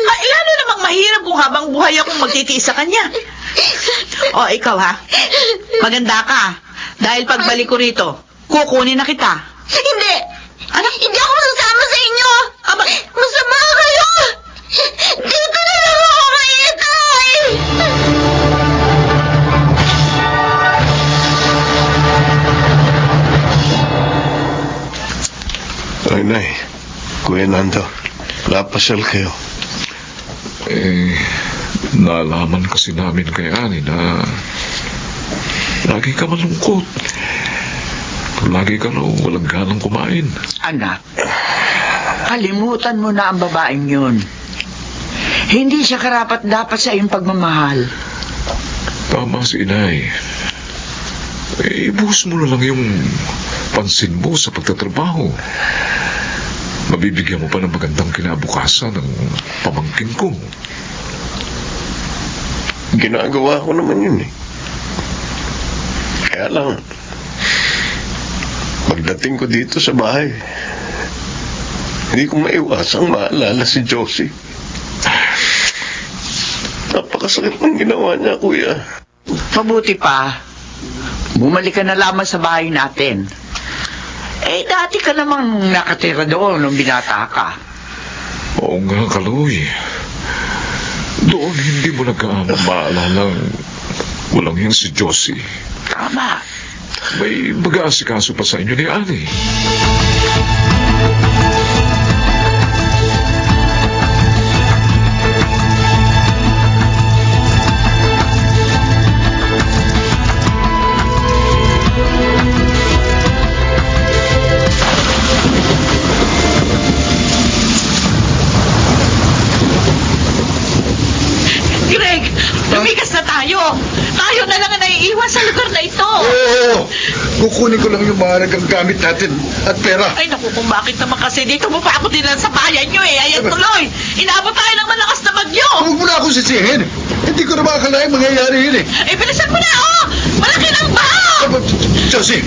Ay, lalo namang mahirap kung habang buhay akong magtitiis sa kanya. O, ikaw ha? Maganda ka. Dahil pagbalik ko rito, kukunin na kita. Hindi! Ano? Hindi ako masasama sa inyo! Aba, Masama kayo! Dito na lang ako kay Itay! Ay, Nay. Kuya Nando, napasal kayo. Nalaman kasi namin kay Ani na lagi ka malungkot. Lagi ka raw walang ganang kumain. Anak, kalimutan mo na ang babaeng yun. Hindi siya karapat-dapat sa iyong pagmamahal. Tama si Inay. Ibuhos mo na lang yung pansin mo sa pagtatrabaho. Mabibigyan mo pa ng magandang kinabukasan ng pamangkin ko. Ginagawa ko naman yun eh. Kaya lang, pagdating ko dito sa bahay, hindi ko maiwasang maalala si Josie. Napakasakit ng ginawa niya, kuya. Mabuti pa, bumalik ka na lamang sa bahay natin. Dati ka namang nakatira doon nung binata ka. Oo nga, Kaloy. Doon hindi mo nagkaamang maalalang walang yan si Josie. Tama. May mag-aasikaso pa sa inyo ni Ani. Greg, lumikas na tayo. Tayo na lang ang naiiwan sa lugar na ito. Oo! Kukunin ko lang yung mahalagang gamit natin at pera. Ay, naku, kung bakit naman kasi dito mo pa ako dinala sa bayan nyo eh. Ayan tuloy. Inaabot tayo ng malakas na bagyo. Huwag mo na akong sisihin. Hindi ko na makakalain mangyayari yun eh. Bilisan mo na, oh! Malaki ng baho! Josie,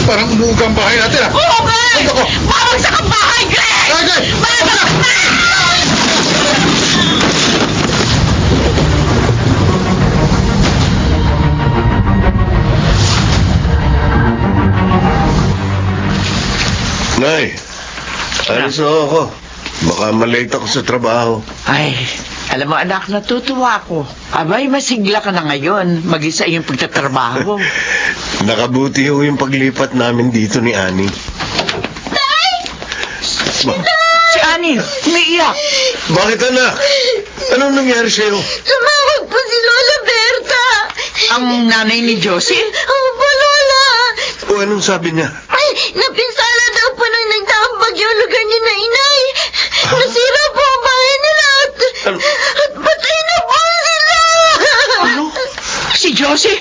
parang umuuga ang bahay natin ah. Oo, Greg! Ay, naku. Bawagsak ang bahay, Greg! Greg! Bawagsak! Nay, alis na ako. Baka malate ako sa trabaho. Ay, alam mo anak, natutuwa ako. Abay, masigla ka na ngayon, mag-isa yung pagtatrabaho. Nakabuti ho yung paglipat namin dito ni Ani. Si Ani, umiiyak. Bakit, anak? Anong nangyari sa'yo? Tumawag po si Lola Berta. Ang nanay ni Josie? Opo, Lola. O anong sabi niya? Ay, napinsala daw po nang nagdaang bagyo ang lugar ni na inay. Nasira po ang bahay nila at patay na po sila. Ano? Si Josie?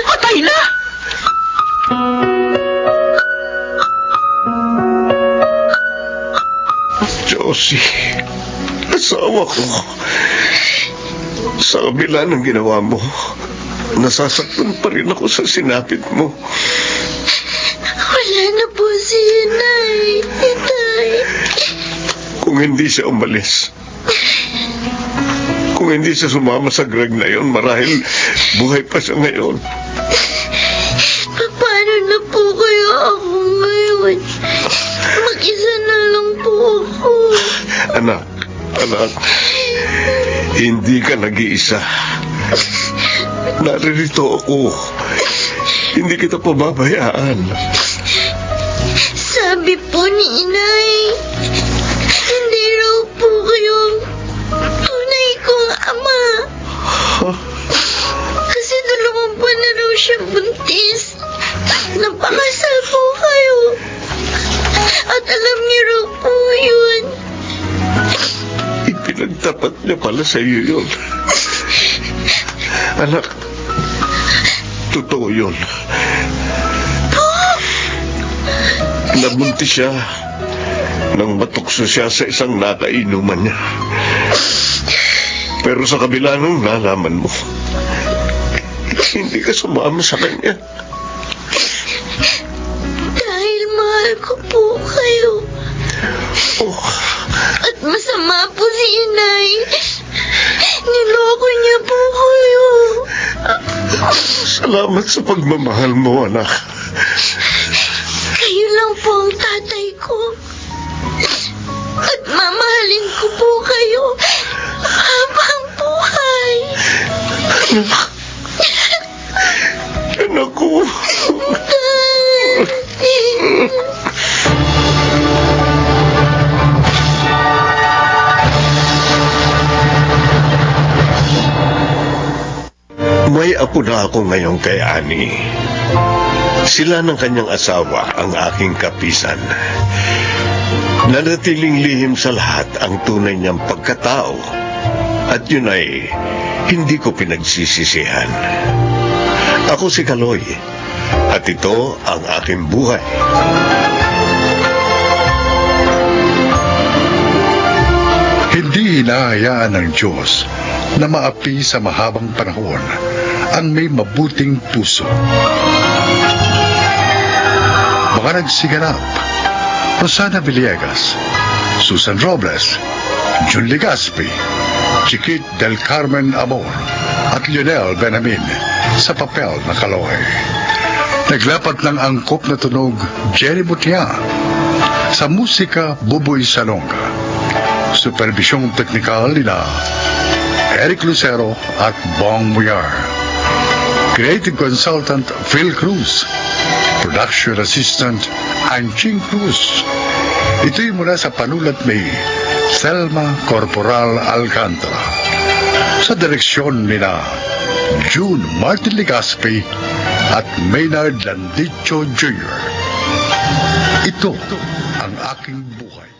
Patay na? Josie, asawa ko. Sa kabila ng ginawa mo, nasasaktan pa rin ako sa sinapit mo. Wala na po si inay. Itay. Kung hindi siya umalis, kung hindi siya sumama sa Greg na yon, marahil buhay pa siya ngayon. Paano na po kaya ako ngayon? Mag-isa na lang po ako. Anak, hindi ka nag-iisa. Naririto ako. Hindi kita pababayaan. Sabi po ni inay, hindi raw po kayo tunay kong ama. Kasi 2 buwan na raw siya buntis. Napakasal po kayo. At alam niyo raw po yun. Ipinagtapat niya pala sa iyo yun. Anak, totoo yun. Nabuntis siya nang matukso siya sa isang nakainuman niya. Pero sa kabila nung nalaman mo, hindi ka sumama sa kanya. Dahil mahal ko po kayo. Oh, At masama po si inay. Niloko niya po kayo. salamat sa pagmamahal mo, anak. Kayo lang po ang tatay ko. At mamahalin ko po kayo habang buhay. Anak ko. May apo na ako ngayon kay Ani. Sila ng kanyang asawa ang aking kapisan. Nanatiling lihim sa lahat ang tunay niyang pagkatao. At yun ay hindi ko pinagsisisihan. Ako si Kaloy. At ito ang aking buhay. Hindi hinahayaan ng Diyos na maapi sa mahabang panahon ang may mabuting puso. Mga nagsiganap, Rosana Villegas, Susan Robles, Jun Legaspi, Chiquit del Carmen Amor at Lionel Benamin sa papel na Kaloy. Naglapat ng angkop na tunog Jerry Butia. Sa musika Buboy Salonga. Supervisyong teknikal nila Eric Lucero at Bong Muyar. Creative Consultant Phil Cruz. Production Assistant Anching Cruz. Ito'y mula sa panulat ni Selma Corporal Alcantara. Sa direksyon nila June Martin Legaspi at Maynard Landicho Jr. Ito ang aking buhay.